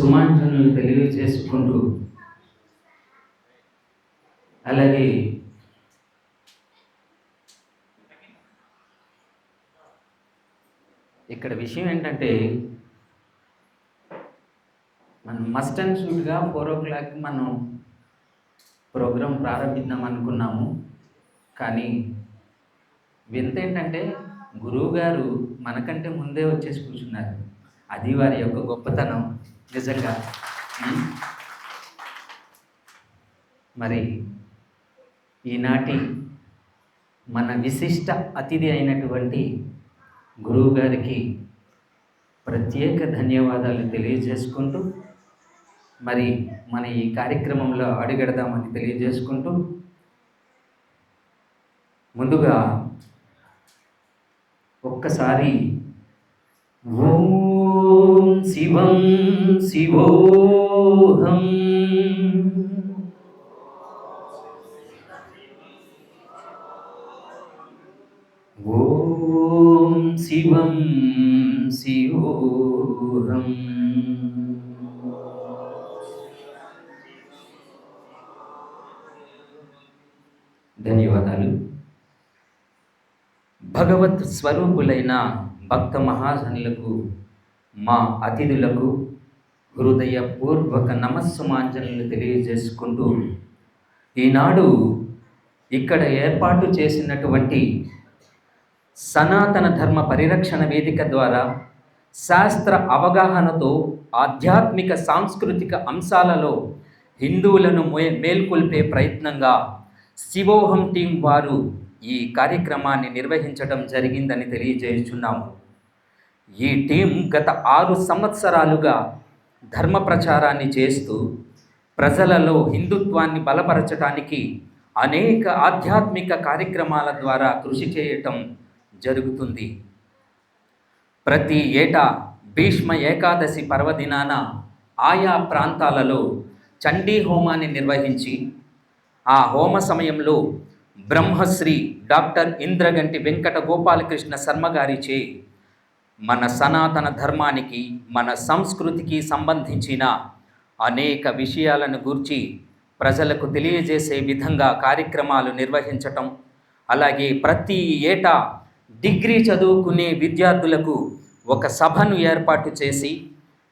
సుమాంజనులు తెలియజేసుకుంటూ, అలాగే ఇక్కడ విషయం ఏంటంటే, మనం మస్ట్ అండ్ షుడ్గా 4 o'clock మనం ప్రోగ్రాం ప్రారంభిద్దాం అనుకున్నాము. కానీ వింత ఏంటంటే, గురువుగారు మనకంటే ముందే వచ్చేసి కూర్చున్నారు. అది వారి యొక్క గొప్పతనం నిజంగా. మరి ఈనాటి మన విశిష్ట అతిథి అయినటువంటి గురువు గారికి ప్రత్యేక ధన్యవాదాలు తెలియజేసుకుంటూ, మరి మన ఈ కార్యక్రమంలో అడుగెడదామని తెలియజేసుకుంటూ, ముందుగా ఒక్కసారి ఓం శివం శివోహం, ఓం శివం శివోహం. ధన్యవాదాలు. భగవత్ స్వరూపులైన భక్త మహాజనులకు, మా అతిథులకు హృదయపూర్వక నమస్సుమాంజనులు తెలియజేసుకుంటూ, ఈనాడు ఇక్కడ ఏర్పాటు చేసినటువంటి సనాతన ధర్మ పరిరక్షణ వేదిక ద్వారా శాస్త్ర అవగాహనతో ఆధ్యాత్మిక సాంస్కృతిక అంశాలలో హిందువులను మేల్కొల్పే ప్రయత్నంగా శివోహం టీం వారు ఈ కార్యక్రమాన్ని నిర్వహించడం జరిగిందని తెలియజేస్తున్నాము. ఈ టీం గత 6 సంవత్సరాలుగా ధర్మ ప్రచారాన్ని చేస్తూ ప్రజలలో హిందుత్వాన్ని బలపరచడానికి అనేక ఆధ్యాత్మిక కార్యక్రమాల ద్వారా కృషి చేయటం జరుగుతుంది. ప్రతి ఏటా భీష్మ ఏకాదశి పర్వదినాన ఆయా ప్రాంతాలలో చండీ హోమాన్ని నిర్వహించి, ఆ హోమ సమయంలో బ్రహ్మశ్రీ డాక్టర్ ఇంద్రగంటి వెంకట గోపాలకృష్ణ శర్మ గారిచే మన సనాతన ధర్మానికి, మన సంస్కృతికి సంబంధించిన అనేక విషయాలను గూర్చి ప్రజలకు తెలియజేసే విధంగా కార్యక్రమాలు నిర్వహించటం, అలాగే ప్రతి ఏటా డిగ్రీ చదువుకునే విద్యార్థులకు ఒక సభను ఏర్పాటు చేసి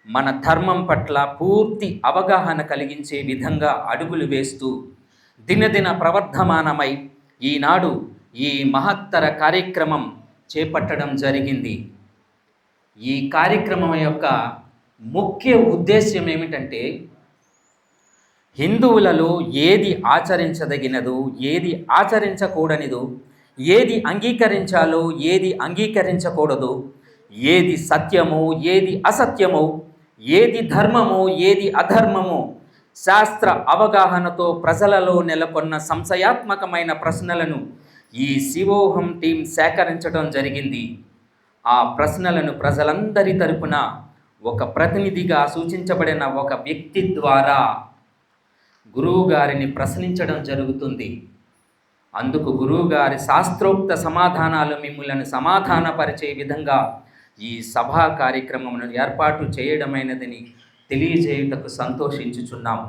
మన ధర్మం పట్ల పూర్తి అవగాహన కలిగించే విధంగా అడుగులు వేస్తూ దినదిన ప్రవర్ధమానమై ఈనాడు ఈ మహత్తర కార్యక్రమం చేపట్టడం జరిగింది. ఈ కార్యక్రమం యొక్క ముఖ్య ఉద్దేశ్యం ఏమిటంటే, హిందువులలో ఏది ఆచరించదగినదో, ఏది ఆచరించకూడనిదో, ఏది అంగీకరించాలో, ఏది అంగీకరించకూడదో, ఏది సత్యమో, ఏది అసత్యమో, ఏది ధర్మమో, ఏది అధర్మమో శాస్త్ర అవగాహనతో ప్రజలలో నెలకొన్న సంశయాత్మకమైన ప్రశ్నలను ఈ శివోహం టీం సేకరించడం జరిగింది. ఆ ప్రశ్నలను ప్రజలందరి తరపున ఒక ప్రతినిధిగా సూచించబడిన ఒక వ్యక్తి ద్వారా గురువుగారిని ప్రశ్నించడం జరుగుతుంది. అందుకు గురువుగారి శాస్త్రోక్త సమాధానాలు మిమ్ములను సమాధానపరిచే విధంగా ఈ సభా కార్యక్రమమును ఏర్పాటు చేయడమైనదని తెలియజేయుటకు సంతోషించుచున్నాము.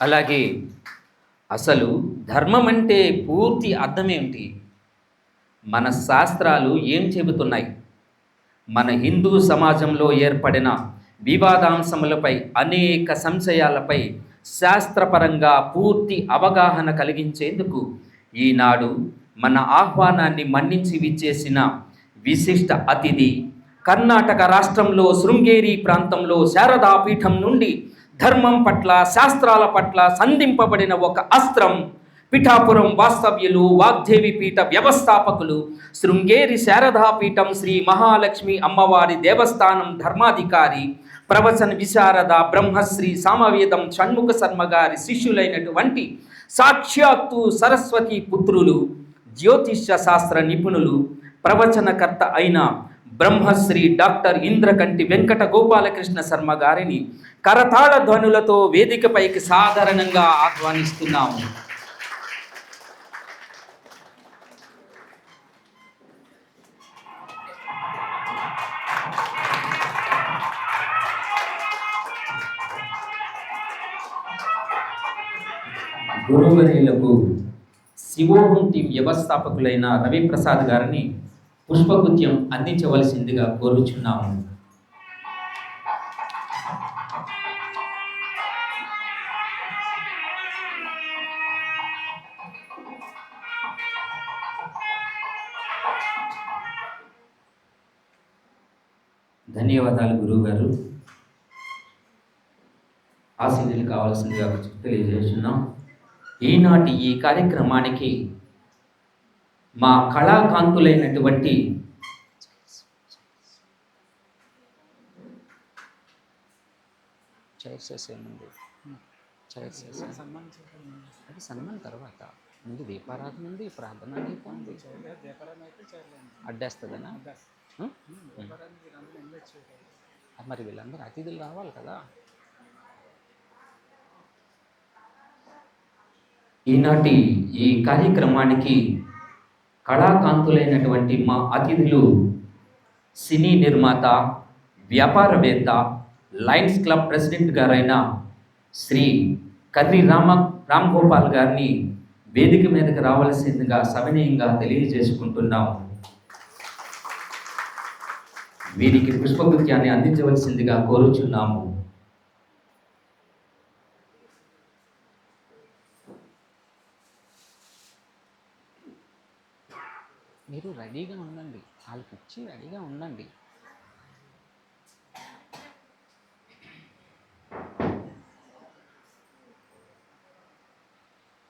అలాగే అసలు ధర్మం అంటే పూర్తి అర్థం ఏమిటి? మన శాస్త్రాలు ఏం చెబుతున్నాయి? మన హిందూ సమాజంలో ఏర్పడిన వివాదాంశములపై, అనేక సంశయాలపై శాస్త్రపరంగా పూర్తి అవగాహన కలిగించేందుకు ఈనాడు మన ఆహ్వానాన్ని మన్నించి విచ్చేసిన విశిష్ట అతిథి, కర్ణాటక రాష్ట్రంలో శృంగేరి ప్రాంతంలో శారదాపీఠం నుండి ధర్మం పట్ల, శాస్త్రాల పట్ల సంధింపబడిన ఒక అస్త్రం, పిఠాపురం వాస్తవ్యులు, వాగ్దేవి పీఠ వ్యవస్థాపకులు, శృంగేరి శారదాపీఠం శ్రీ మహాలక్ష్మి అమ్మవారి దేవస్థానం ధర్మాధికారి, ప్రవచన విశారద బ్రహ్మశ్రీ సామవేదం షణ్ముఖ శర్మ గారి శిష్యులైనటువంటి సాక్షాత్తు సరస్వతి పుత్రులు, జ్యోతిష్య శాస్త్ర నిపుణులు, ప్రవచనకర్త అయిన బ్రహ్మశ్రీ డాక్టర్ ఇంద్రకంటి వెంకట గోపాలకృష్ణ శర్మ గారిని కరతాళ ధ్వనులతో వేదికపైకి సాధారణంగా ఆహ్వానిస్తున్నాము. గురువర్యులకు శివోహం టీం వ్యవస్థాపకులైన రవిప్రసాద్ గారిని పుష్పగుత్యం అందించవలసిందిగా కోరుచున్నాము. ధన్యవాదాలు గురువు గారు. ఆశీస్సులు కావాల్సిందిగా తెలియజేస్తున్నాం. ఈనాటి ఈ కార్యక్రమానికి మా కళాకాంతులైనటువంటి అది సన్మానం తర్వాత ముందు దీపారాధన ఉంది, ప్రార్థన గీతం ఉంది. అడ్డేస్తుందనా? మరి వీళ్ళందరూ అతిథులు రావాలి కదా. ఈనాటి ఈ కార్యక్రమానికి కళాకాంతులైనటువంటి మా అతిథులు సినీ నిర్మాత, వ్యాపారవేత్త, లయన్స్ క్లబ్ ప్రెసిడెంట్ గారైన శ్రీ కర్రి రామ్ గోపాల్ గారిని వేదిక మీదకి రావాల్సిందిగా సవినయంగా తెలియజేసుకుంటున్నాము. వీరికి పుష్పగుత్యాన్ని అందించవలసిందిగా కోరుచున్నాము. మీరు రెడీగా ఉండండి, వాళ్ళకి ఇచ్చి రెడీగా ఉండండి.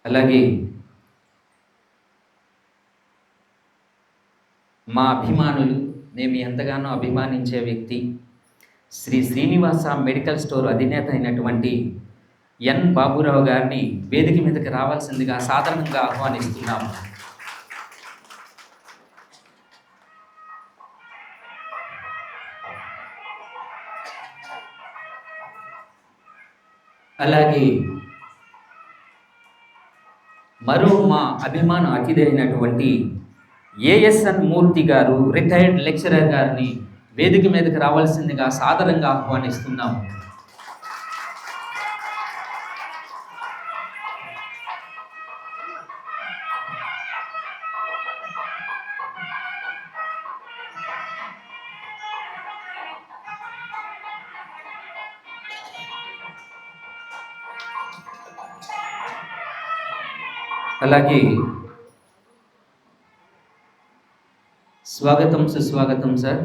అలాగే మా అభిమానులు, మేము ఎంతగానో అభిమానించే వ్యక్తి, శ్రీ శ్రీనివాస మెడికల్ స్టోర్ అధినేత అయినటువంటి ఎన్ బాబురావు గారిని వేదిక మీదకి రావాల్సిందిగా సాధారణంగా ఆహ్వానిస్తున్నాము. అలాగే మరో మా అభిమాన అతిథి అయినటువంటి ఏఎస్ఎన్ మూర్తి గారు, రిటైర్డ్ లెక్చరర్ గారిని వేదిక మీదకి రావాల్సిందిగా సాదరంగా ఆహ్వానిస్తున్నాము. అలాగే స్వాగతం, సుస్వాగతం సార్.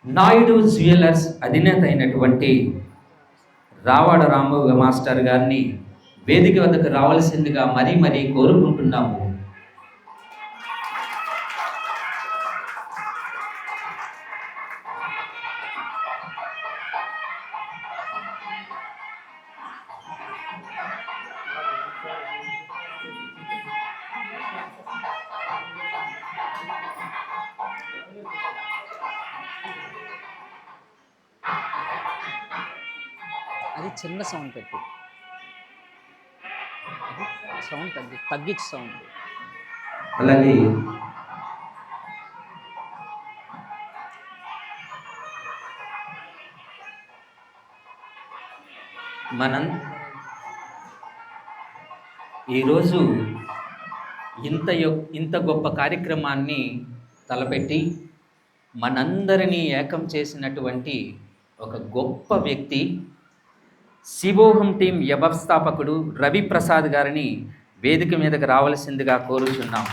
నాయుడు జ్యువెలర్స్ అధినేత అయినటువంటి రావాడ రాము మాస్టర్ గారిని వేదిక వద్దకు రావాల్సిందిగా మరీ మరీ కోరుకుంటున్నాము. అది చిన్న సౌండ్ పెట్టు, సౌండ్ తగ్గించి సౌండ్. అలాగే మనం ఈరోజు ఇంత గొప్ప కార్యక్రమాన్ని తలపెట్టి మనందరినీ ఏకం చేసినటువంటి ఒక గొప్ప వ్యక్తి, శివోహం టీం వ్యవస్థాపకుడు రవిప్రసాద్ గారిని వేదిక మీదకి రావాల్సిందిగా కోరుచున్నాం.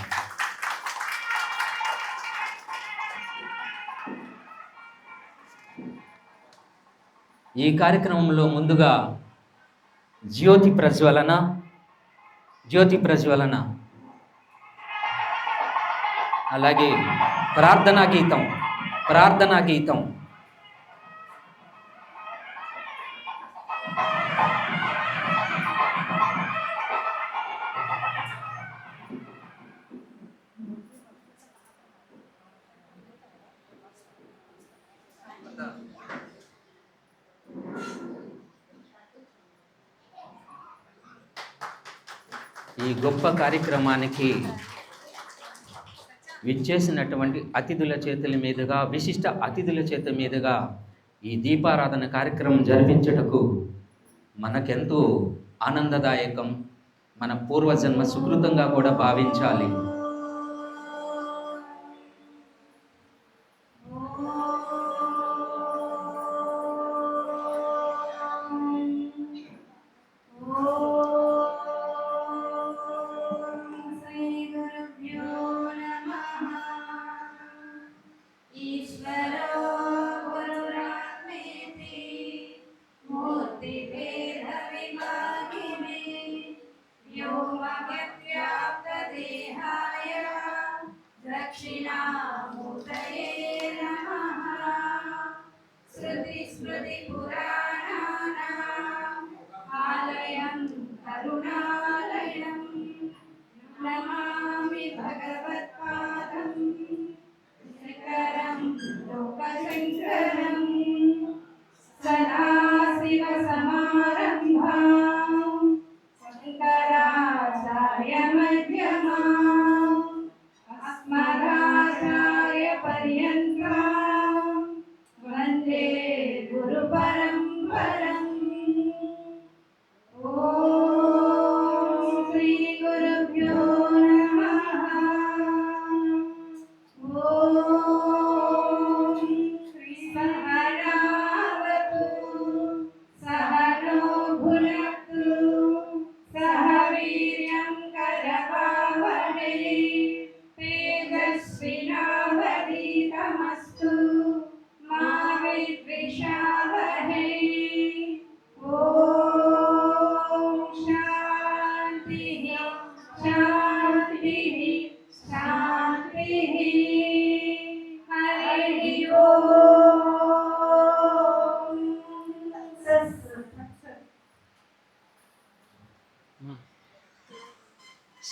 ఈ కార్యక్రమంలో ముందుగా జ్యోతి ప్రజ్వలన, అలాగే ప్రార్థనా గీతం, ఈ గొప్ప కార్యక్రమానికి విచ్చేసినటువంటి అతిథుల చేతుల మీదుగా, విశిష్ట అతిథుల చేతుల మీదుగా ఈ దీపారాధన కార్యక్రమం జరిపించుటకు మనకెంతో ఆనందదాయకం, మన పూర్వజన్మ సుకృతంగా కూడా భావించాలి.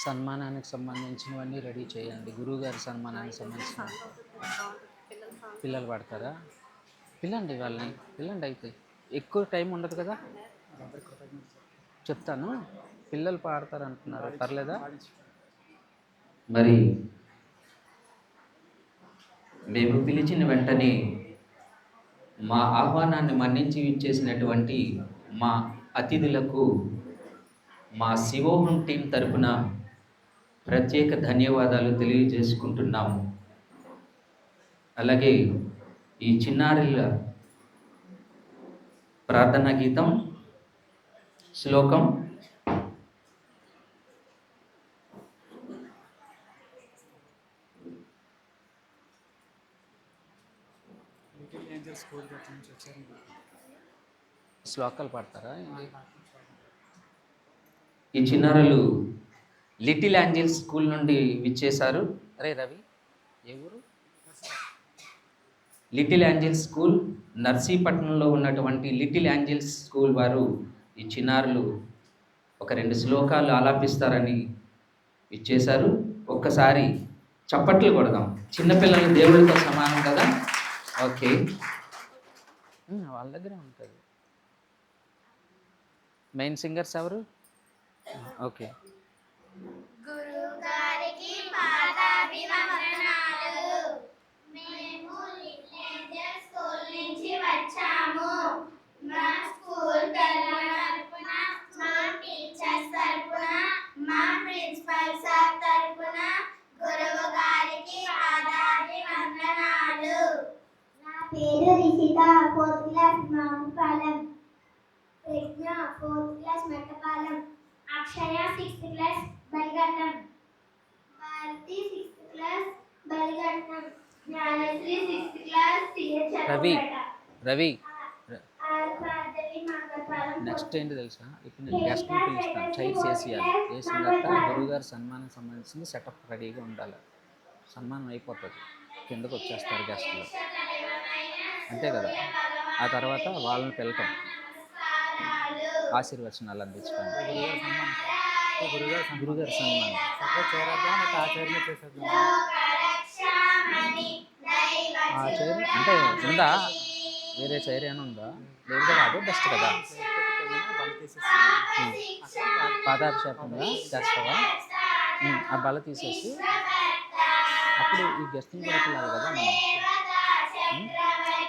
సన్మానానికి సంబంధించినవన్నీ రెడీ చేయండి. గురువుగారి సన్మానానికి సంబంధించిన పిల్లలు పడతారా? పిల్లండి వాళ్ళని, పిల్లండి. అయితే ఎక్కువ టైం ఉండదు కదా, చెప్తాను. పిల్లలు పాడతారు అంటున్నారు, పర్లేదా? మరి మేము పిలిచిన వెంటనే మా ఆహ్వానాన్ని మన్నించి ఇచ్చేసినటువంటి మా అతిథులకు మా శివోహం టీం తరపున ప్రత్యేక ధన్యవాదాలు తెలియజేసుకుంటున్నాము. అలాగే ఈ చిన్నారుల ప్రార్థనా గీతం శ్లోకం శ్లోకాలు పాడతారా? ఈ చిన్నారులు లిటిల్ ఏంజల్స్ స్కూల్ నుండి విచ్చేశారు. అరే రవి, ఏ ఊరు? లిటిల్ ఏంజల్స్ స్కూల్ నర్సీపట్నంలో ఉన్నటువంటి లిటిల్ ఏంజల్స్ స్కూల్ వారు ఈ చిన్నారులు ఒక 2 శ్లోకాలు ఆలాపిస్తారని ఇచ్చేశారు. ఒక్కసారి చప్పట్లు కొడదాం. చిన్నపిల్లలు దేవుడితో సమానం కదా. ఓకే, వాళ్ళ దగ్గరే ఉంటుంది. మెయిన్ సింగర్స్ ఎవరు? ఓకే. గురుగారికి పాదాభివందనాలు. మేము లిటిల్ ఏంజల్స్ స్కూల్ నుంచి వచ్చాము. మా స్కూల్ తరపున, మా టీచర్స్ తరపున, మా ప్రిన్సిపల్ సార్ తరపున గురువు గారికి పాదాభివందనాలు. నా పేరు Rishitha, 4th class Mamipalem. Pragna 4th class Mettapalem. Akshaya 6th class Balighattam. Bharathi 6th class Balighattam. Gnanasri 6th class Ravi Ravi Bharathi Mangalapalem. Next ఏంటి తెలుసా? ఇప్పుడు నేను గెస్ట్ని పిలుస్తాను, చైర్స్ వేసేయాలి. వేసిన తర్వాత గురువుగారి సన్మానం సంబంధించింది సెటప్ రెడీగా ఉండాలి. సన్మానం అయిపోతుంది, కిందకు వచ్చేస్తారు గెస్టులు, అంతే కదా. ఆ తర్వాత వాళ్ళని పిలకం, ఆశీర్వచనాలు అందించడానికి. గురుగారి సన్మానం ఆ చైర్ అంటే ఉందా? వేరే చైర్ ఏమైనా ఉందా? లేదు కదా, అదే బెస్ట్ కదా. పాదాభిషేకంగా చేస్తావా? ఆ బల తీసేసి అప్పుడు ఈ గెస్ట్ని కూడా పిల్లాలి కదా మనం.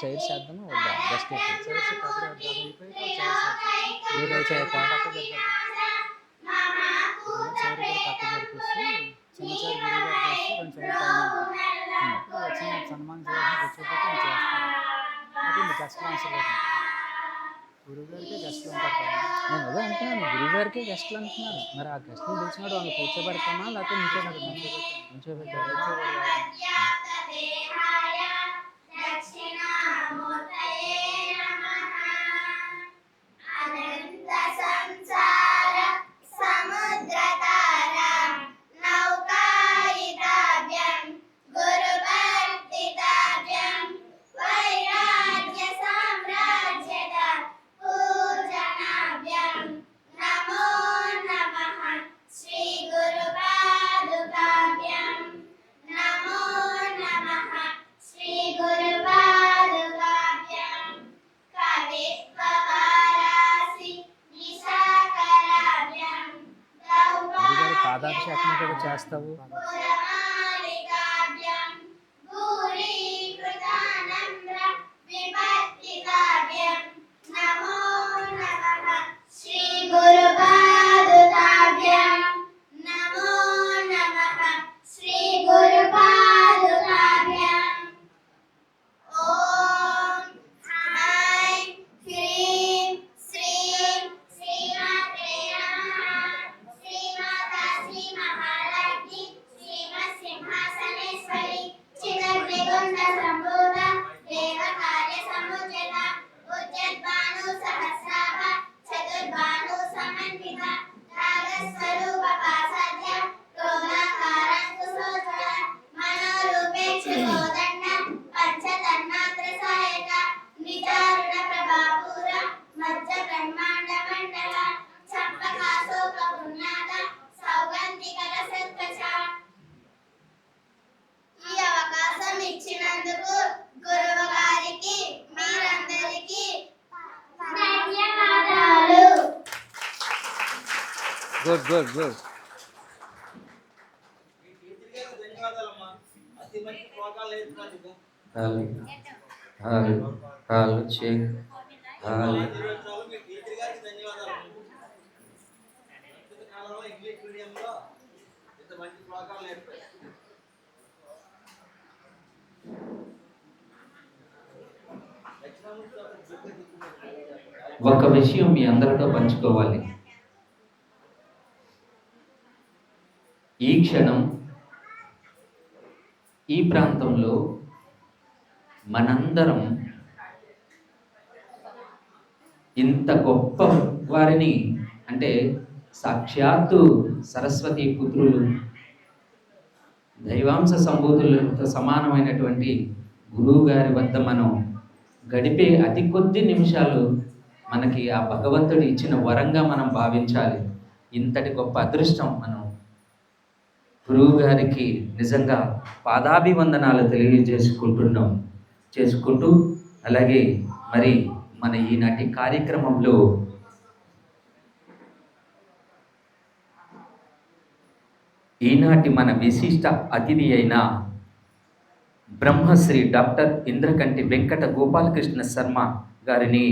చైర్స్ వేద్దామా వద్దా గెస్ట్లకి చైర్స్ అప్పుడే అది అయిపోయాక చైర్స్ ఏది అయిపోయాక పక్క జరిపేద్దాం. చైర్ కూడా పక్క జరిపేసి చిన్న చైర్ గురువు గారు చేసి 2 చైర్లు పైన వేద్దాం. అప్పుడు వచ్చిన సన్మానం చేయాల్సిన కూర్చోబెట్టి ఆయన చేస్తారు. అప్పుడు మీ గెస్ట్లు అవసరం లేదు. గురువు గారికి గెస్ట్లు ఉంటారు కదా. నేను అదే అంటున్నాను, గురువుగారికి గెస్ట్లు అంటున్నాను. మరి ఆ గెస్ట్లు పిలిచినాడు వాళ్ళని కూర్చోబెడతామా లేకపోతే నుంచోబెట్టాలి? అనంత సంసార సముద్రతార నౌకాయితాభ్యం గురుభక్తితాభ్యం వైరాగ్య సామ్రాజ్యద పూజనాభ్యం నమో నమః శ్రీ గురుపాదుకాభ్యం నమో నమః శ్రీ గురుపాదుకాభ్యం కవిత్వవారాసి నిశాకరాభ్యం గురుగారి పాదాభిషేకం కూడా చేస్తావు. పురమాలికాభ్యం భూరీకృతానమ్ర విభక్తికాభ్యం నమో నమః శ్రీ గురుపాదుకాభ్యం నమో నమః శ్రీ గురుపాదుకాభ్యం ఓం హ్రైం హ్రీం శ్రీం శ్రీమాత్రే నమః శ్రీమాతా శ్రీ మహాలక్ష్మి శ్రీమత్ సింహాసనేశ్వరి చిదగ్నిగుండ సంభూత దేవకార్య సముజ్జత ఉజ్జద్భాను సహస్రాభ చతుర్భాను సమన్విత రాగస్వరూప పాసాద్య క్రోధాకారం కుశోజ్వల మనోరూపేక్ష కోదండ పంచతన్మాత్ర సాయక నిజారుణ ప్రభాపూర మధ్య బ్రహ్మాండ మండల చంపకాశోక పున్నాద సౌగంధికల సత్కచ. ఈ అవకాశం ఇచ్చినందుకు గురువు గారికి మీరందరికీ ధన్యవాదాలు. Good good good. కాలు చెక్ ఒక విషయం మీ అందరితో పంచుకోవాలి. ఈ క్షణం ఈ ప్రాంతంలో మనందరం ఇంత గొప్ప వారిని, అంటే సాక్షాత్తు సరస్వతి పుత్రులు దైవాంశ సంభూతులతో సమానమైనటువంటి గురువు గారి వద్ద మనం గడిపే అతి కొద్ది నిమిషాలు మనకి ఆ భగవంతుడు ఇచ్చిన వరంగా మనం భావించాలి. ఇంతటి గొప్ప అదృష్టం మనం గురువు గారికి నిజంగా పాదాభివందనాలు చేసుకుంటూ అలాగే మరి మన ఈనాటి కార్యక్రమంలో ఈనాటి మన విశిష్ట అతిథి అయిన బ్రహ్మశ్రీ డాక్టర్ ఇంద్రకంటి వెంకట గోపాలకృష్ణ శర్మ గారిని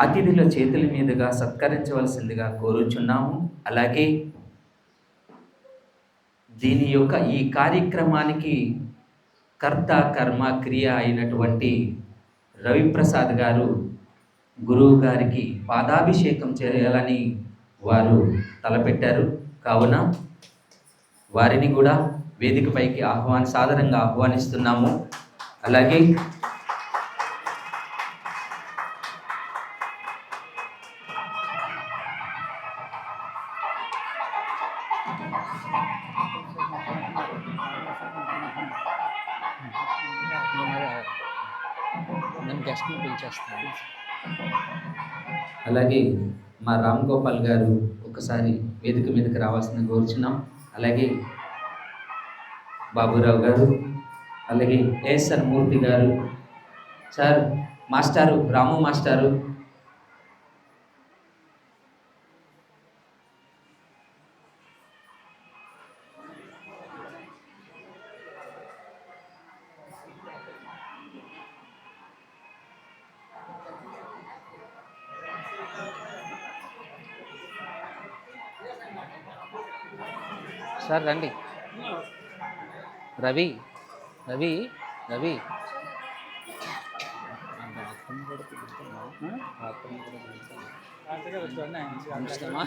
అతిథుల చేతుల మీదుగా సత్కరించవలసిందిగా కోరుచున్నాము. అలాగే దీని యొక్క ఈ కార్యక్రమానికి కర్త కర్మ క్రియ అయినటువంటి రవిప్రసాద్ గారు గురువు గారికి పాదాభిషేకం చేయాలని వారు తలపెట్టారు. కావున వారిని కూడా వేదికపైకి సాదరంగా ఆహ్వానిస్తున్నాము. అలాగే నేను గెస్ట్ని పిలిచేస్తాను. అలాగే మా రామ్ గోపాల్ గారు ఒకసారి వేదిక మీదకి రావాల్సిన కోరుచున్నాం. అలాగే బాబురావు గారు, అలాగే ఏఎస్ఆర్ మూర్తి గారు, సార్ మాస్టారు రాము మాస్టారు, సార్ రండి. రవి రవి రవి అంతగా వచ్చాను ఉంచుతామా?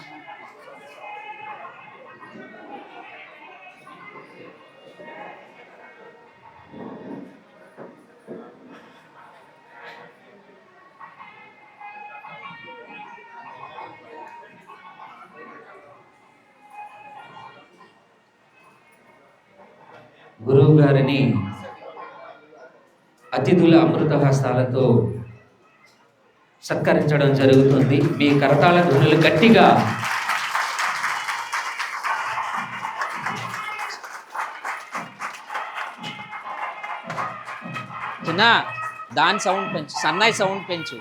గురువు గారిని అతిథుల అమృత హస్తాలతో సత్కరించడం జరుగుతుంది. మీ కరతాళ ధ్వనులు గట్టిగా. చిన్న దాని సౌండ్ పెంచు, సన్నాయి సౌండ్ పెంచు.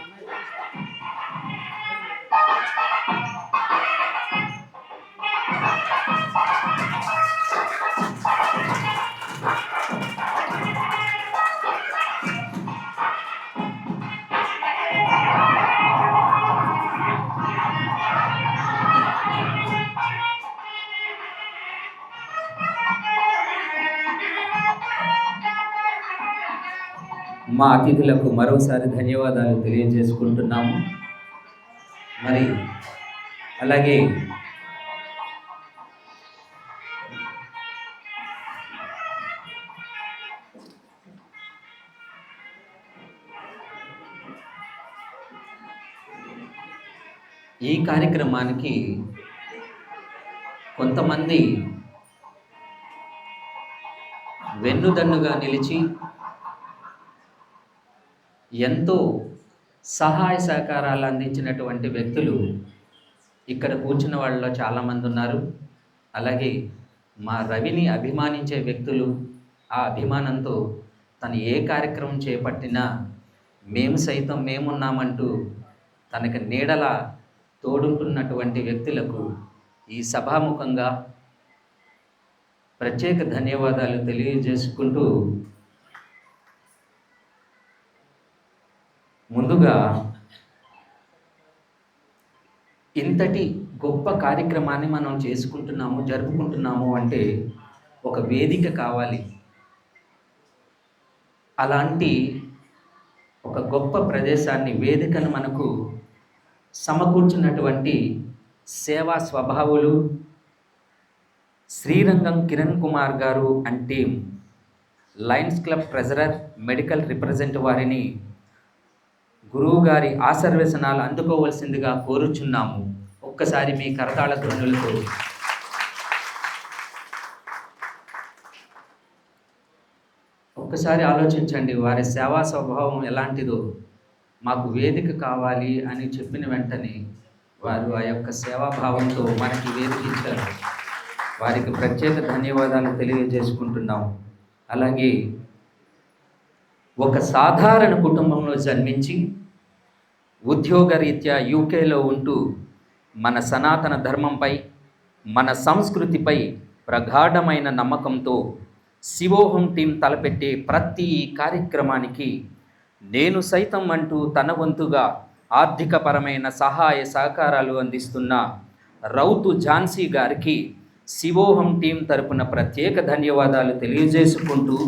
మా అతిథులకు మరోసారి ధన్యవాదాలు తెలియజేసుకుంటున్నాము. మరి అలాగే ఈ కార్యక్రమానికి కొంతమంది వెన్నుదన్నుగా నిలిచి ఎంతో సహాయ సహకారాలు అందించినటువంటి వ్యక్తులు ఇక్కడ కూర్చున్న వాళ్ళలో చాలామంది ఉన్నారు. అలాగే మా రవిని అభిమానించే వ్యక్తులు ఆ అభిమానంతో తను ఏ కార్యక్రమం చేపట్టినా మేము సైతం మేమున్నామంటూ తనకి నీడలా తోడుంటున్నటువంటి వ్యక్తులకు ఈ సభాముఖంగా ప్రత్యేక ధన్యవాదాలు తెలియజేసుకుంటూ ముందుగా ఇంతటి గొప్ప కార్యక్రమాన్ని మనం చేసుకుంటున్నాము, జరుపుకుంటున్నాము అంటే ఒక వేదిక కావాలి. అలాంటి ఒక గొప్ప ప్రదేశాన్ని, వేదికను మనకు సమకూర్చున్నటువంటి సేవా స్వభావులు శ్రీరంగం కిరణ్ కుమార్ గారు and team, Lions club treasurer, medical represent వారిని గురువు గారి ఆశీర్వచనాలు అందుకోవలసిందిగా కోరుచున్నాము. ఒక్కసారి మీ కరతాళ ధ్వనులతో ఒక్కసారి ఆలోచించండి, వారి సేవా స్వభావం ఎలాంటిదో. మాకు వేదిక కావాలి అని చెప్పిన వెంటనే వారు ఆ యొక్క సేవాభావంతో మనకి వేదిక ఇచ్చారు. వారికి ప్రత్యేక ధన్యవాదాలు తెలియజేసుకుంటున్నాం. అలాగే ఒక సాధారణ కుటుంబంలో జన్మించి ఉద్యోగరీత్యా యూకేలో ఉంటూ మన సనాతన ధర్మంపై, మన సంస్కృతిపై ప్రగాఢమైన నమ్మకంతో శివోహం టీం తలపెట్టే ప్రతి కార్యక్రమానికి నేను సైతం అంటూ తన వంతుగా ఆర్థికపరమైన సహాయ సహకారాలు అందిస్తున్న రౌతు ఝాన్సీ గారికి శివోహం టీం తరపున ప్రత్యేక ధన్యవాదాలు తెలియజేసుకుంటూ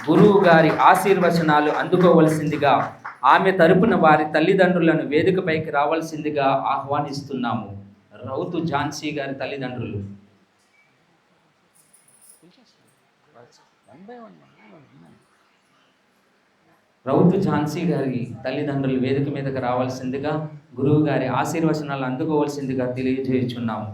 గురువు గారి ఆశీర్వచనాలు అందుకోవలసిందిగా ఆమె తరపున వారి తల్లిదండ్రులను వేదికపైకి రావాల్సిందిగా ఆహ్వానిస్తున్నాము. రౌతు ఝాన్సీ గారి తల్లిదండ్రులు. రౌతు ఝాన్సీ గారి తల్లిదండ్రులు వేదిక మీదకి రావాల్సిందిగా, గురువు గారి ఆశీర్వచనాలు అందుకోవాల్సిందిగా తెలియజేయుచున్నాము.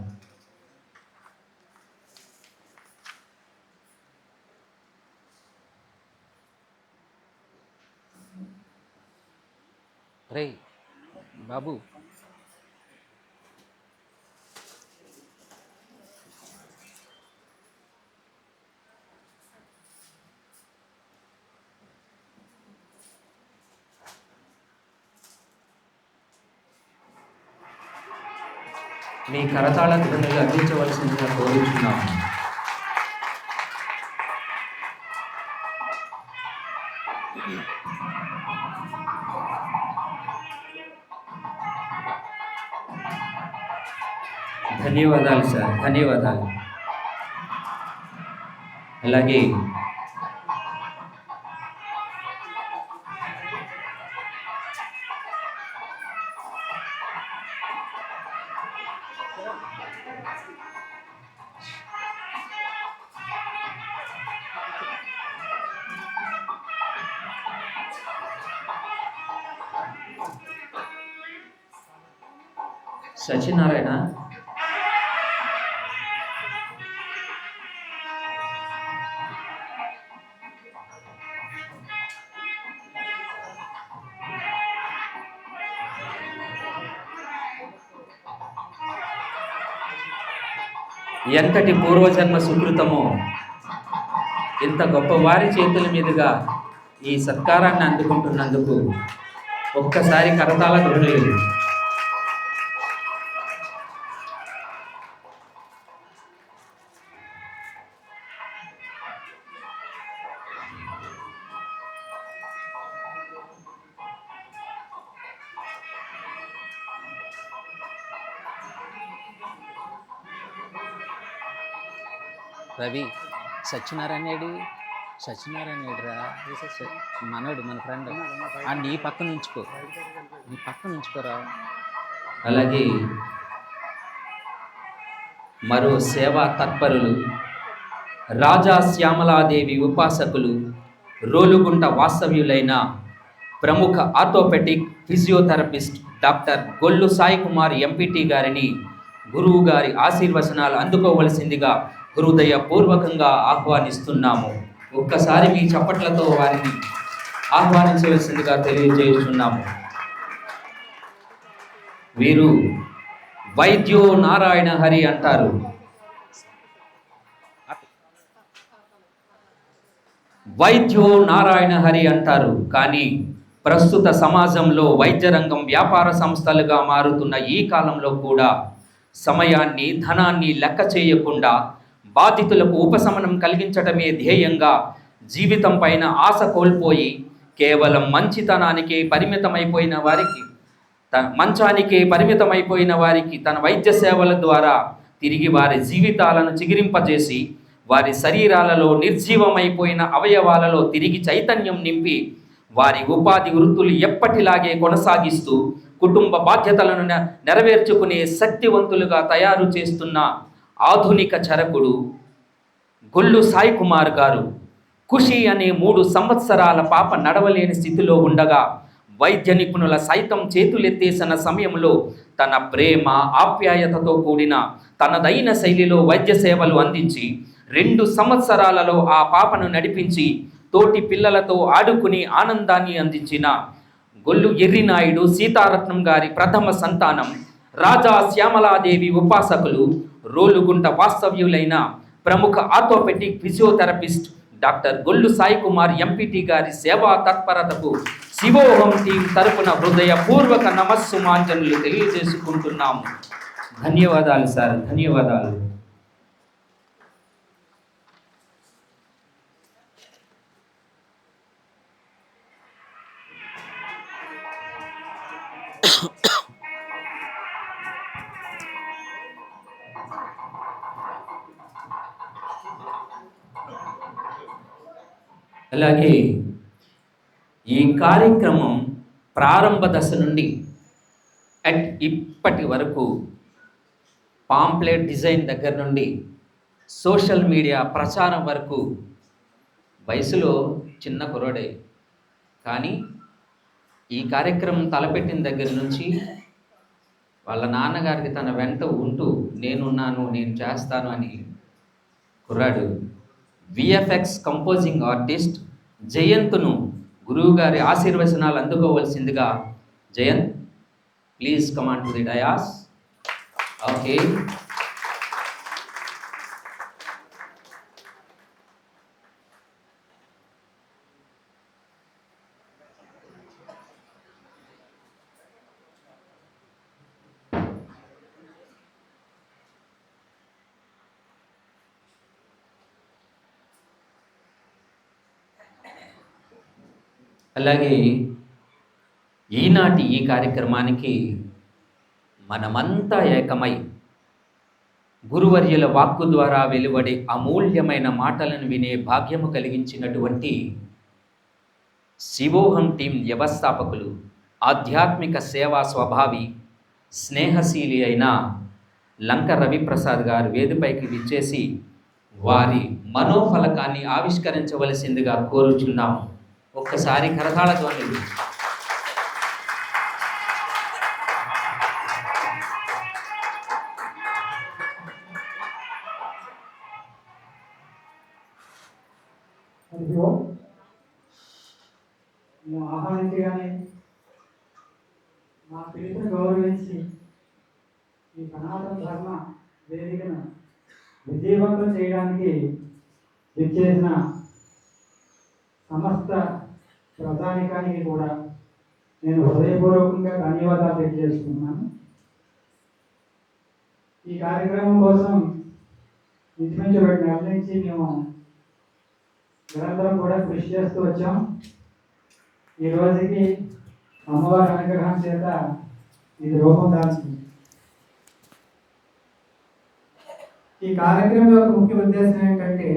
రే బాబు, మీ కరతాళ ధ్వనులు అందించవలసిందిగా కోరుచున్నాము. ధన్యవాదాలు సార్, ధన్యవాదాలు. అలాగే సత్యనారాయణ ఎంతటి పూర్వజన్మ సుకృతమో ఇంత గొప్పవారి చేతుల మీదుగా ఈ సత్కారాన్ని అందుకుంటున్నందుకు ఒక్కసారి కరతాళ ధ్వనులు. రవి, సత్యనారాయణ ఏడురా మనోడు, మన ఫ్రెండ్. ఆ నీ పక్కన ఉంచుకోరా. అలాగే మరో సేవా తత్పరులు, రాజా శ్యామలాదేవి ఉపాసకులు, రోలుగుంట వాస్తవ్యులైన ప్రముఖ orthopaedic physiotherapist doctor Gollu Sai Kumar MPT గారిని గురువు గారి ఆశీర్వచనాలు అందుకోవలసిందిగా హృదయపూర్వకంగా ఆహ్వానిస్తున్నాము. ఒక్కసారి మీ చప్పట్లతో వారిని ఆహ్వానించవలసిందిగా తెలియజేస్తున్నాము. వీరు వైద్యో నారాయణ హరి అంటారు. వైద్యో నారాయణ హరి అంటారు. కానీ ప్రస్తుత సమాజంలో వైద్య రంగం వ్యాపార సంస్థలుగా మారుతున్న ఈ కాలంలో కూడా సమయాన్ని, ధనాన్ని లెక్క చేయకుండా బాధితులకు ఉపశమనం కలిగించటమే ధ్యేయంగా జీవితం పైన ఆశ కోల్పోయి కేవలం మంచానికే పరిమితమైపోయిన వారికి తన వైద్య సేవల ద్వారా తిరిగి వారి జీవితాలను చిగిరింపజేసి వారి శరీరాలలో నిర్జీవమైపోయిన అవయవాలలో తిరిగి చైతన్యం నింపి వారి ఉపాధి వృత్తులు ఎప్పటిలాగే కొనసాగిస్తూ కుటుంబ బాధ్యతలను నెరవేర్చుకునే శక్తివంతులుగా తయారు చేస్తున్న ఆధునిక చరకుడు గొల్లు సాయి కుమార్ గారు ఖుషి అనే 3 సంవత్సరాల పాప నడవలేని స్థితిలో ఉండగా వైద్య నిపుణుల సైతం చేతులెత్తేసిన సమయంలో తన ప్రేమ, ఆప్యాయతతో కూడిన తనదైన శైలిలో వైద్య సేవలు అందించి 2 సంవత్సరాలలో ఆ పాపను నడిపించి తోటి పిల్లలతో ఆడుకుని ఆనందాన్ని అందించిన గొల్లు ఎర్రినాయుడు సీతారత్నం గారి ప్రథమ సంతానం, రాజా శ్యామలాదేవి ఉపాసకులు, రోలుగుంట వాస్తవ్యులైన ప్రముఖ orthopaedic physiotherapist doctor Gollu Sai Kumar MPT గారి సేవా తత్పరతకు శివోహం టీం తరపున హృదయపూర్వక నమస్సుమాంజనులు తెలియజేసుకుంటున్నాము. ధన్యవాదాలు సార్, ధన్యవాదాలు. అలాగే ఈ కార్యక్రమం ప్రారంభ దశ నుండి ఇప్పటి వరకు పాంప్లెట్ డిజైన్ దగ్గర నుండి సోషల్ మీడియా ప్రచారం వరకు వయసులో చిన్న కుర్రోడే, కానీ ఈ కార్యక్రమం తలపెట్టిన దగ్గర నుంచి వాళ్ళ నాన్నగారికి తన వెంట ఉంటూ నేనున్నాను, నేను చేస్తాను అని కుర్రాడు విఎఫ్ఎక్స్ కంపోజింగ్ ఆర్టిస్ట్ జయంత్ను గురువు గారి ఆశీర్వచనాలు అందుకోవలసిందిగా. Jayanth, please come and to the dais. Okay. అలాగే ఈనాటి ఈ కార్యక్రమానికి మనమంతా ఏకమై గురువర్యుల వాక్కు ద్వారా వెలువడే అమూల్యమైన మాటలను వినే భాగ్యము కలిగించినటువంటి శివోహం టీం వ్యవస్థాపకులు, ఆధ్యాత్మిక సేవా స్వభావి, స్నేహశీలి అయిన లంక రవిప్రసాద్ గారు వేదికపైకి విచ్చేసి వారి మనోఫలకాన్ని ఆవిష్కరించవలసిందిగా కోరుచున్నాము. ఒక్కసారి కరతాళ ధ్వనులు. మేము ఆహ్వానించగానే మా పిలుపుని గౌరవించి ఈ సనాతన ధర్మ వేదికను విజయవంతం చేయడానికి విచ్చేసిన సమస్త ప్రజానికానికి కూడా నేను హృదయపూర్వకంగా ధన్యవాదాలు తెలియజేస్తున్నాను. ఈ కార్యక్రమం కోసం ఇంచుమించు 2 నెలల నుంచి మేము నిరంతరం కూడా కృషి చేస్తూ వచ్చాం. ఈ రోజుకి అమ్మవారి అనుగ్రహం చేత ఇది రూపం దాల్చింది. ఈ కార్యక్రమం యొక్క ముఖ్య ఉద్దేశం ఏంటంటే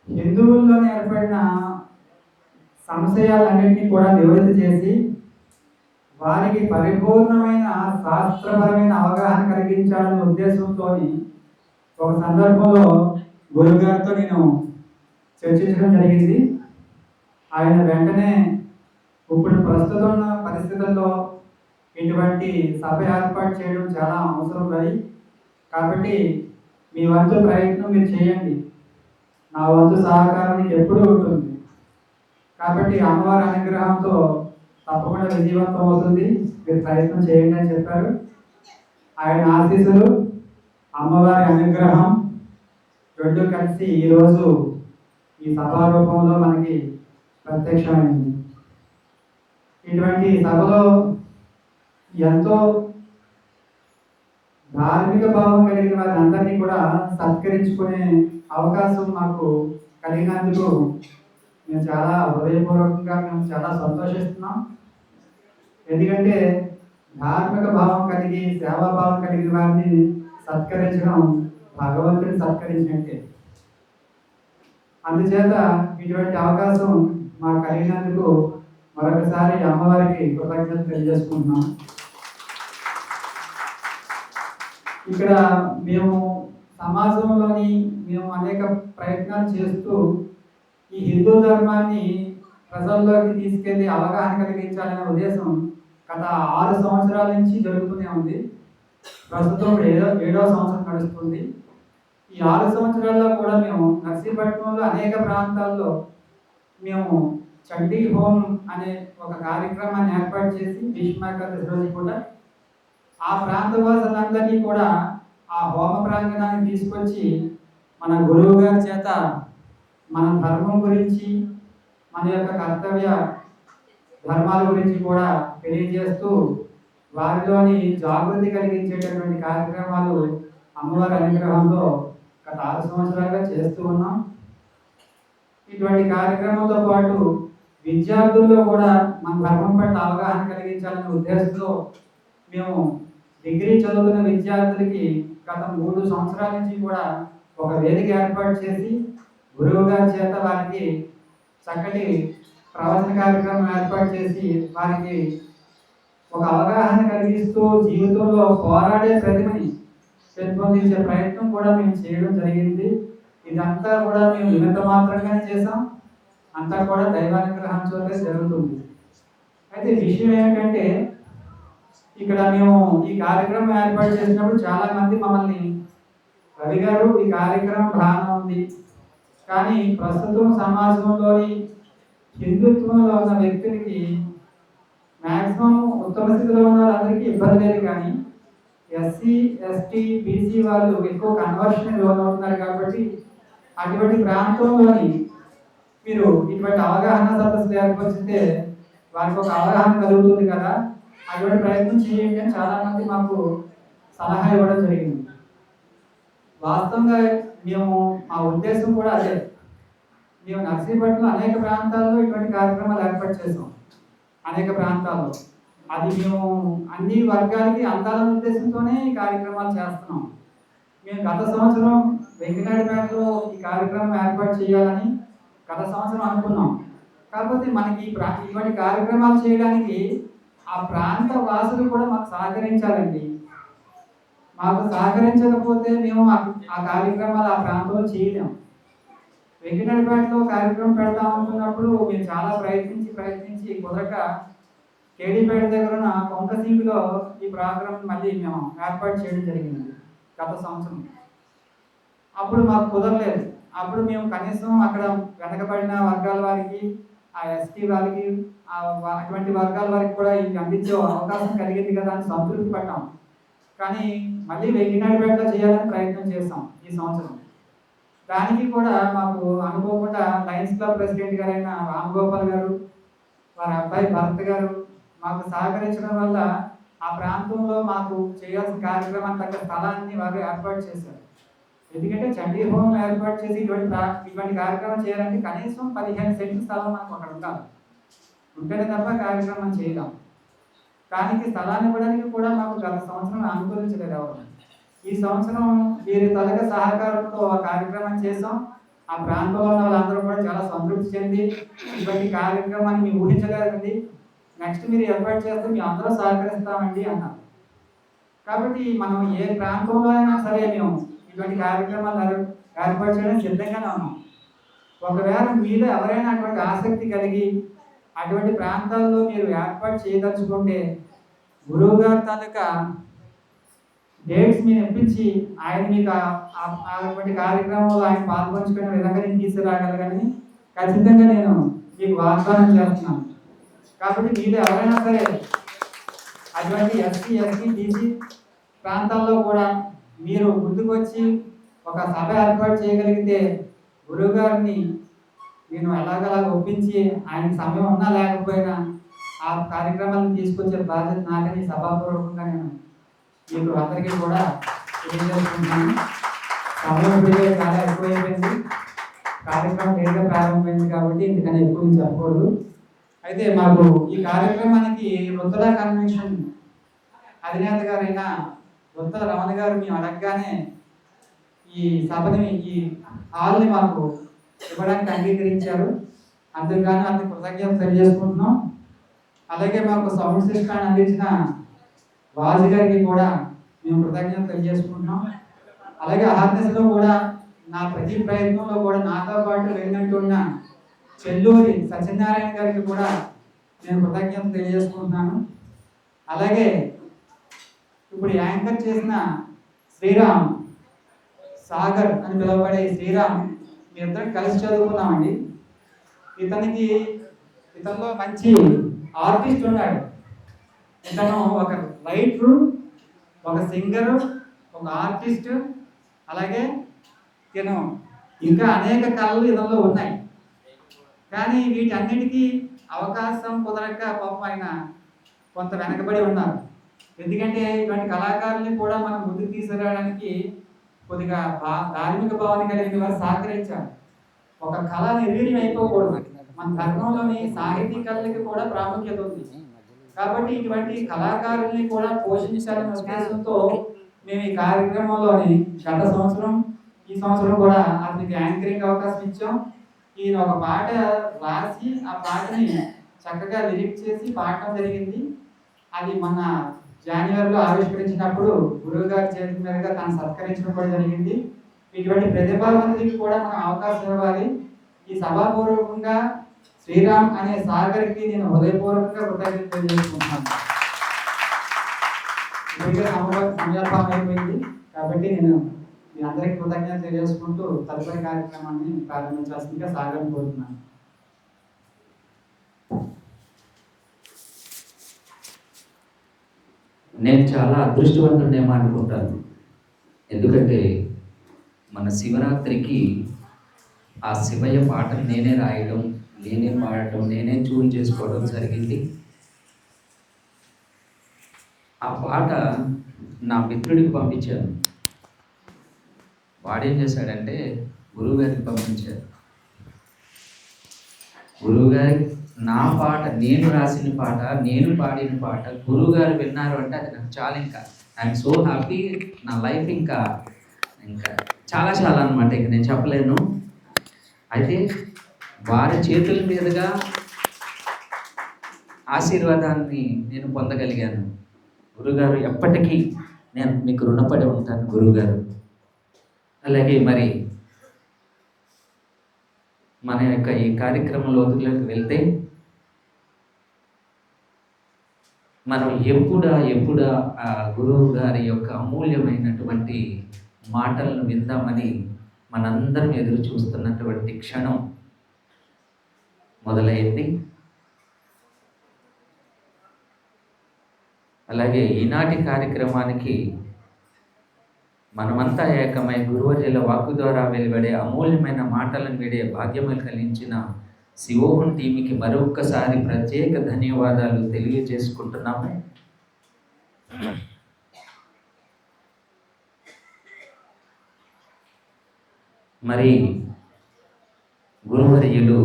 హిందువుల్లోనే ఏర్పడిన సంశయాలన్నింటినీ కూడా నివృత్తి చేసి వారికి పరిపూర్ణమైన శాస్త్రపరమైన అవగాహన కలిగించాలనే ఉద్దేశంతో ఒక సందర్భంలో గురుగారితో నేను చర్చించడం జరిగింది. ఆయన వెంటనే ఇప్పుడు ప్రస్తుతం ఉన్న పరిస్థితుల్లో ఇటువంటి సభ ఏర్పాటు చేయడం చాలా అవసరం ఉంది, కాబట్టి మీ వంతు ప్రయత్నం మీరు చేయండి, నా వంతు సహకారం మీకు ఎప్పుడూ ఉంటుంది, కాబట్టి అమ్మవారి అనుగ్రహంతో తప్పకుండా విజయవంతం అవుతుంది, మీరు ప్రయత్నం చేయండి అని చెప్పారు. ఆయన ఆశీస్సులు, అమ్మవారి అనుగ్రహం రెండు కలిసి ఈరోజు ఈ సభా రూపంలో మనకి ప్రత్యక్షమైంది. ఇటువంటి సభలో ఎంతో ధార్మిక భావం కలిగిన వారి అందరినీ కూడా సత్కరించుకునే అవకాశం మాకు కలిగినందుకు మేము చాలా హృదయపూర్వకంగా చాలా సంతోషిస్తున్నాం. ఎందుకంటే ధార్మిక భావం కలిగి సేవాభావం కలిగిన వారిని సత్కరించడం భగవంతుని సత్కరించినట్టే. అందుచేత ఇటువంటి అవకాశం మాకు కలిగినందుకు మరొకసారి అమ్మవారికి కృతజ్ఞత తెలియజేసుకుంటున్నాం. ఇక్కడ మేము సమాజంలోని మేము అనేక ప్రయత్నాలు చేస్తూ ఈ హిందూ ధర్మాన్ని ప్రజల్లోకి తీసుకెళ్లి అవగాహన కలిగించాలనే ఉద్దేశం గత 6 సంవత్సరాల నుంచి జరుగుతూనే ఉంది. ప్రస్తుతం 7వ సంవత్సరం నడుస్తుంది. ఈ 6 సంవత్సరాల్లో కూడా మేము నర్సీపట్నంలో అనేక ప్రాంతాల్లో మేము చండీ హోమ్ అనే ఒక కార్యక్రమాన్ని ఏర్పాటు చేసి భీష్మాకర్ రోజు కూడా ఆ ప్రాంత వాసులందరినీ కూడా ఆ హోమ ప్రాంగణాన్ని తీసుకొచ్చి మన గురువు గారి చేత మన ధర్మం గురించి, మన యొక్క కర్తవ్య ధర్మాల గురించి కూడా తెలియజేస్తూ వారిలోని జాగృతి కలిగించేటటువంటి కార్యక్రమాలు అమ్మవారి అనుగ్రహంతో గత 6 సంవత్సరాలుగా చేస్తూ ఉన్నాం. ఇటువంటి కార్యక్రమంతో పాటు విద్యార్థుల్లో కూడా మన ధర్మం పట్ల అవగాహన కలిగించాలనే ఉద్దేశంతో మేము డిగ్రీ చదువుతున్న విద్యార్థులకి గత 3 సంవత్సరాల నుంచి కూడా ఒక వేదిక ఏర్పాటు చేసి గురువు గారి చేత వారికి చక్కటి ప్రవచన కార్యక్రమం ఏర్పాటు చేసి వారికి ఒక అవగాహన కలిగిస్తూ జీవితంలో పోరాడే ప్రతిమని పెంపొందించే ప్రయత్నం కూడా మేము చేయడం జరిగింది. ఇదంతా కూడా మేము నిమిత్త మాత్రంగానే చేసాం, అంతా కూడా దైవానుగ్రహంతో జరుగుతుంది. అయితే విషయం ఏమిటంటే ఇక్కడ మేము ఈ కార్యక్రమం ఏర్పాటు చేసినప్పుడు చాలా మంది మమ్మల్ని రవి గారు ఈ కార్యక్రమం బాగానే ఉంది, కానీ ప్రస్తుతం సమాజంలోని హిందుత్వంలో ఉన్న వ్యక్తులకి మ్యాక్సిమం ఉత్తమ స్థితిలో ఉన్న వాళ్ళందరికీ ఇబ్బంది లేదు, కానీ ఎస్సీ ఎస్టీ బీసీ వాళ్ళు ఎక్కువ కన్వర్షన్ లోన్ అవుతున్నారు. కాబట్టి అటువంటి ప్రాంతంలోని మీరు ఇటువంటి అవగాహన సదస్సులు ఏర్పరిస్తే వారికి ఒక అవగాహన కలుగుతుంది కదా, అటువంటి ప్రయత్నం చేయండి అని చాలా మంది మాకు సలహా ఇవ్వడం జరిగింది. వాస్తవంగా మేము మా ఉద్దేశం కూడా అదే. మేము నర్సీపట్నంలో అనేక ప్రాంతాల్లో ఇటువంటి కార్యక్రమాలు ఏర్పాటు చేసాం, అనేక ప్రాంతాల్లో. అది మేము అన్ని వర్గాలకి అందాలనే ఉద్దేశంతోనే ఈ కార్యక్రమాలు చేస్తున్నాం. మేము గత సంవత్సరం వెంకటాయపేటలో ఈ కార్యక్రమం ఏర్పాటు చేయాలని గత సంవత్సరం అనుకున్నాం. కాకపోతే మనకి ఇటువంటి కార్యక్రమాలు చేయడానికి ఆ ప్రాంత వాసులు కూడా మాకు సహకరించాలండి. మాకు సహకరించకపోతే మేము ఆ కార్యక్రమాలు ఆ ప్రాంతంలో చేయలేము. వెంకటాయపేటలో కార్యక్రమం పెడతాం అనుకున్నప్పుడు మేము చాలా ప్రయత్నించి కుదరక కేడీపేట దగ్గర ఉన్న కొంకసింగిలో ఈ ప్రోగ్రాం మళ్ళీ మేము ఏర్పాటు చేయడం జరిగింది గత సంవత్సరం. అప్పుడు మాకు కుదరలేదు. అప్పుడు మేము కనీసం అక్కడ వెనకబడిన వర్గాల వారికి, ఆ ఎస్టీ వారికి, అటువంటి వర్గాల వారికి కూడా ఇది అందించే అవకాశం కలిగింది కదా అని సంతృప్తి పడ్డాం. కానీ మళ్ళీ వెంకటాయపేటలో చేయాలని ప్రయత్నం చేస్తాం ఈ సంవత్సరం. దానికి కూడా మాకు అనుకోకుండా లయన్స్ క్లబ్ ప్రెసిడెంట్ గారైన రామగోపాల్ గారు, వారి అబ్బాయి భరత్ గారు మాకు సహకరించడం వల్ల ఆ ప్రాంతంలో మాకు చేయాల్సిన కార్యక్రమాన్ని తగ్గ స్థలాన్ని వారు ఏర్పాటు చేశారు. ఎందుకంటే చండీ హోమం ఏర్పాటు చేసి ఇటువంటి కార్యక్రమం చేయాలంటే కనీసం 15 సెంట్ల స్థలం మనకు అక్కడ ఉండాలి. ఉంటేనే తప్ప కార్యక్రమం చేయలేం. దానికి స్థలాన్ని ఇవ్వడానికి కూడా మాకు గత సంవత్సరం అనుకూలించలేదు ఎవరు. ఈ సంవత్సరం వీరి తొలగ సహకారంతో ఆ కార్యక్రమం చేసాం. ఆ ప్రాంతంలో ఉన్న వాళ్ళందరూ కూడా చాలా సంతృప్తి చెంది ఇటువంటి కార్యక్రమాన్ని మేము ఊహించలేదండి, నెక్స్ట్ మీరు ఏర్పాటు చేస్తే మేము అందరూ సహకరిస్తామండి అన్నారు. కాబట్టి మనం ఏ ప్రాంతంలో అయినా సరే మేము ఇటువంటి కార్యక్రమాలు ఏర్పాటు చేయడానికి సిద్ధంగానే ఉన్నాం. ఒకవేళ మీలో ఎవరైనా అటువంటి ఆసక్తి కలిగి అటువంటి ప్రాంతాల్లో మీరు ఏర్పాటు చేయదలుచుకుంటే గురువు గారి తాలూకా డేట్స్ మీరు ఇప్పించి ఆయన మీకు అటువంటి కార్యక్రమంలో ఆయన పాల్పంచుకునే విధంగా నేను తీసుకురాగలగని ఖచ్చితంగా నేను మీకు వాగ్దానం చేస్తున్నాను. కాబట్టి మీలో ఎవరైనా సరే అటువంటి ఎస్సీ బీసీ ప్రాంతాల్లో కూడా మీరు ముందుకు వచ్చి ఒక సభ ఏర్పాటు చేయగలిగితే గురువు గారిని నేను ఎలాగలా ఒప్పించి ఆయన సమయం ఉన్నా లేకపోయినా ఆ కార్యక్రమాలను తీసుకొచ్చే బాధ్యత నాకని సభాపూర్వకంగా నేను మీకు అందరికీ కూడా తెలియజేసుకుంటున్నాను. సమయం ఇప్పుడే చాలా ఎక్కువైపోయింది, కార్యక్రమం లేట్గా ప్రారంభమైంది కాబట్టి ఇంతకన్నా ఎక్కువ నుంచి చెప్పకూడదు. అయితే మాకు ఈ కార్యక్రమానికి వృద్ధుల కన్వెన్షన్ అధినేత గారైన వృద్ధుల రమణ గారు మేము అడగగానే ఈ సభని, ఈ హాల్ని మాకు ఇవ్వడానికి అంగీకరించారు. అందుకని అతనికి కృతజ్ఞతలు తెలియజేసుకుంటున్నాం. అలాగే మాకు సౌండ్ సిస్టమ్ అందించిన వాజు గారికి కూడా మేము కృతజ్ఞతలు తెలియజేసుకుంటున్నాం. అలాగే అహర్నిశలో కూడా నా ప్రతి ప్రయత్నంలో కూడా నాతో పాటు వెళ్ళినట్టున్న చెల్లూరి సత్యనారాయణ గారికి కూడా నేను కృతజ్ఞతలు తెలియజేసుకుంటున్నాను. అలాగే ఇప్పుడు యాంకర్ చేసిన శ్రీరామ్ సాగర్ అని పిలువబడే శ్రీరామ్, మీ ఇద్దరం కలిసి చదువుకున్నామండి. ఇతనిలో మంచి ఆర్టిస్ట్ ఉన్నాడు. ఇతను ఒక రైటరు, ఒక సింగరు, ఒక ఆర్టిస్టు, అలాగే ఇతను ఇంకా అనేక కళలు ఇతనిలో ఉన్నాయి. కానీ వీటన్నిటికీ అవకాశం కుదరక పాపం ఆయన కొంత వెనకబడి ఉన్నారు. ఎందుకంటే ఇటువంటి కళాకారుల్ని కూడా మనం ముందుకు తీసుకురావడానికి కొద్దిగా ధార్మిక భావన కలిగిన వారు సహకరించారు. ఒక కళ నిర్వీర్యం అయిపోకూడదు. మన ధర్మంలోని సాహితీ కళలకి కూడా ప్రాముఖ్యత ఉంది. కాబట్టి ఇటువంటి కళాకారుల్ని కూడా పోషించాలనే ఉద్దేశంతో మేము ఈ కార్యక్రమంలోని గత సంవత్సరం, ఈ సంవత్సరం కూడా అతనికి యాంకరింగ్ అవకాశం ఇచ్చాం. ఈయన ఒక పాట రాసి ఆ పాటని చక్కగా లిరిక్ చేసి పాడటం జరిగింది. అది మన జనవరిలో ఆవిష్కరించినప్పుడు గురువు గారి చేతి మీదుగా తను సత్కరించడం కూడా జరిగింది. ఇటువంటి ప్రతిభావంతుడికి కూడా మనం అవకాశం ఇవ్వాలి. ఈ సభాపూర్వకంగా శ్రీరామ్ అనే సాగర్కి నేను హృదయపూర్వకంగా కృతజ్ఞతలు తెలియజేసుకుంటున్నాను. ఇప్పటికే సమయాల్పం అయిపోయింది కాబట్టి నేను మీ అందరికీ కృతజ్ఞతలు తెలియజేసుకుంటూ తదుపరి కార్యక్రమాన్ని ప్రారంభించాల్సిందిగా సాగర్ని కోరుతున్నాను. నేను చాలా అదృష్టవంతుడేమో అనుకుంటాను. ఎందుకంటే మన శివరాత్రికి ఆ శివయ్య పాటను నేనే రాయడం, నేనే పాడటం, నేనే ట్యూన్ చేసుకోవడం జరిగింది. ఆ పాట నా మిత్రుడికి పంపించాను. వాడేం చేశాడంటే గురువుగారికి పంపించారు. గురువుగారి నా పాట, నేను రాసిన పాట, నేను పాడిన పాట గురువుగారు విన్నారు అంటే అది నాకు చాలా, ఇంకా ఐఎమ్ సో హ్యాపీ. నా లైఫ్ ఇంకా ఇంకా చాలా చాలా అనమాట, ఇక నేను చెప్పలేను. అయితే వారి చేతుల మీదుగా ఆశీర్వాదాన్ని నేను పొందగలిగాను. గురుగారు ఎప్పటికీ నేను మీకు రుణపడి ఉంటాను గురువుగారు. అలాగే మరి మన యొక్క ఈ కార్యక్రమంలోకి వెళ్తే మనం ఎప్పుడా ఆ గురువు గారి యొక్క అమూల్యమైనటువంటి మాటలను విందామని మనందరం ఎదురు చూస్తున్నటువంటి క్షణం మొదలైంది. అలాగే ఈనాటి కార్యక్రమానికి మనమంతా ఏకమై గురువర్యుల వాక్కు ద్వారా వెలువడే అమూల్యమైన మాటలను విడే భాగ్యము కలిగించిన శివోహం టీంకి మరొక్కసారి ప్రత్యేక ధన్యవాదాలు తెలియజేసుకుంటున్నాము. మరి గురువర్యులు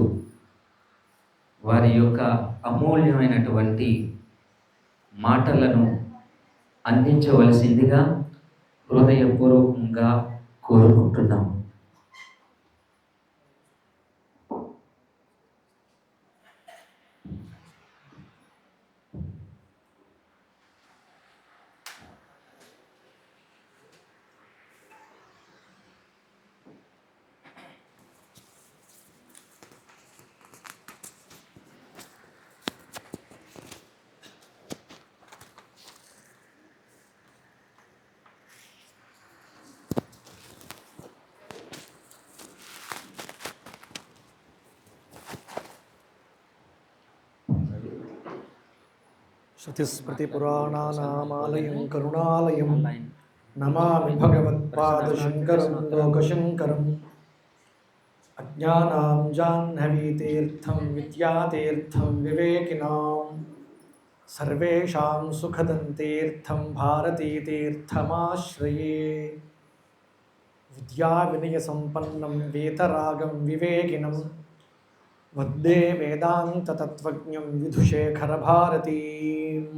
వారి యొక్క అమూల్యమైనటువంటి మాటలను అందించవలసిందిగా హృదయపూర్వకంగా కోరుకుంటున్నాం. శృతిస్మృతిపురాణానామాలయం కరుణాలయం నమామి భగవత్పాదశంకరం లోకశంకరం. అజ్ఞానాం జాహ్నవీతీర్థం విద్యాతీర్థం వివేకినాం సర్వేషాం సుఖదం తీర్థం భారతీతీర్థమాశ్రయే. విద్యా వినయ సంపన్నం వేతరాగం వివేకినం వద్దే వేదాంత తత్వజ్ఞం విధుశేఖర భారతీం.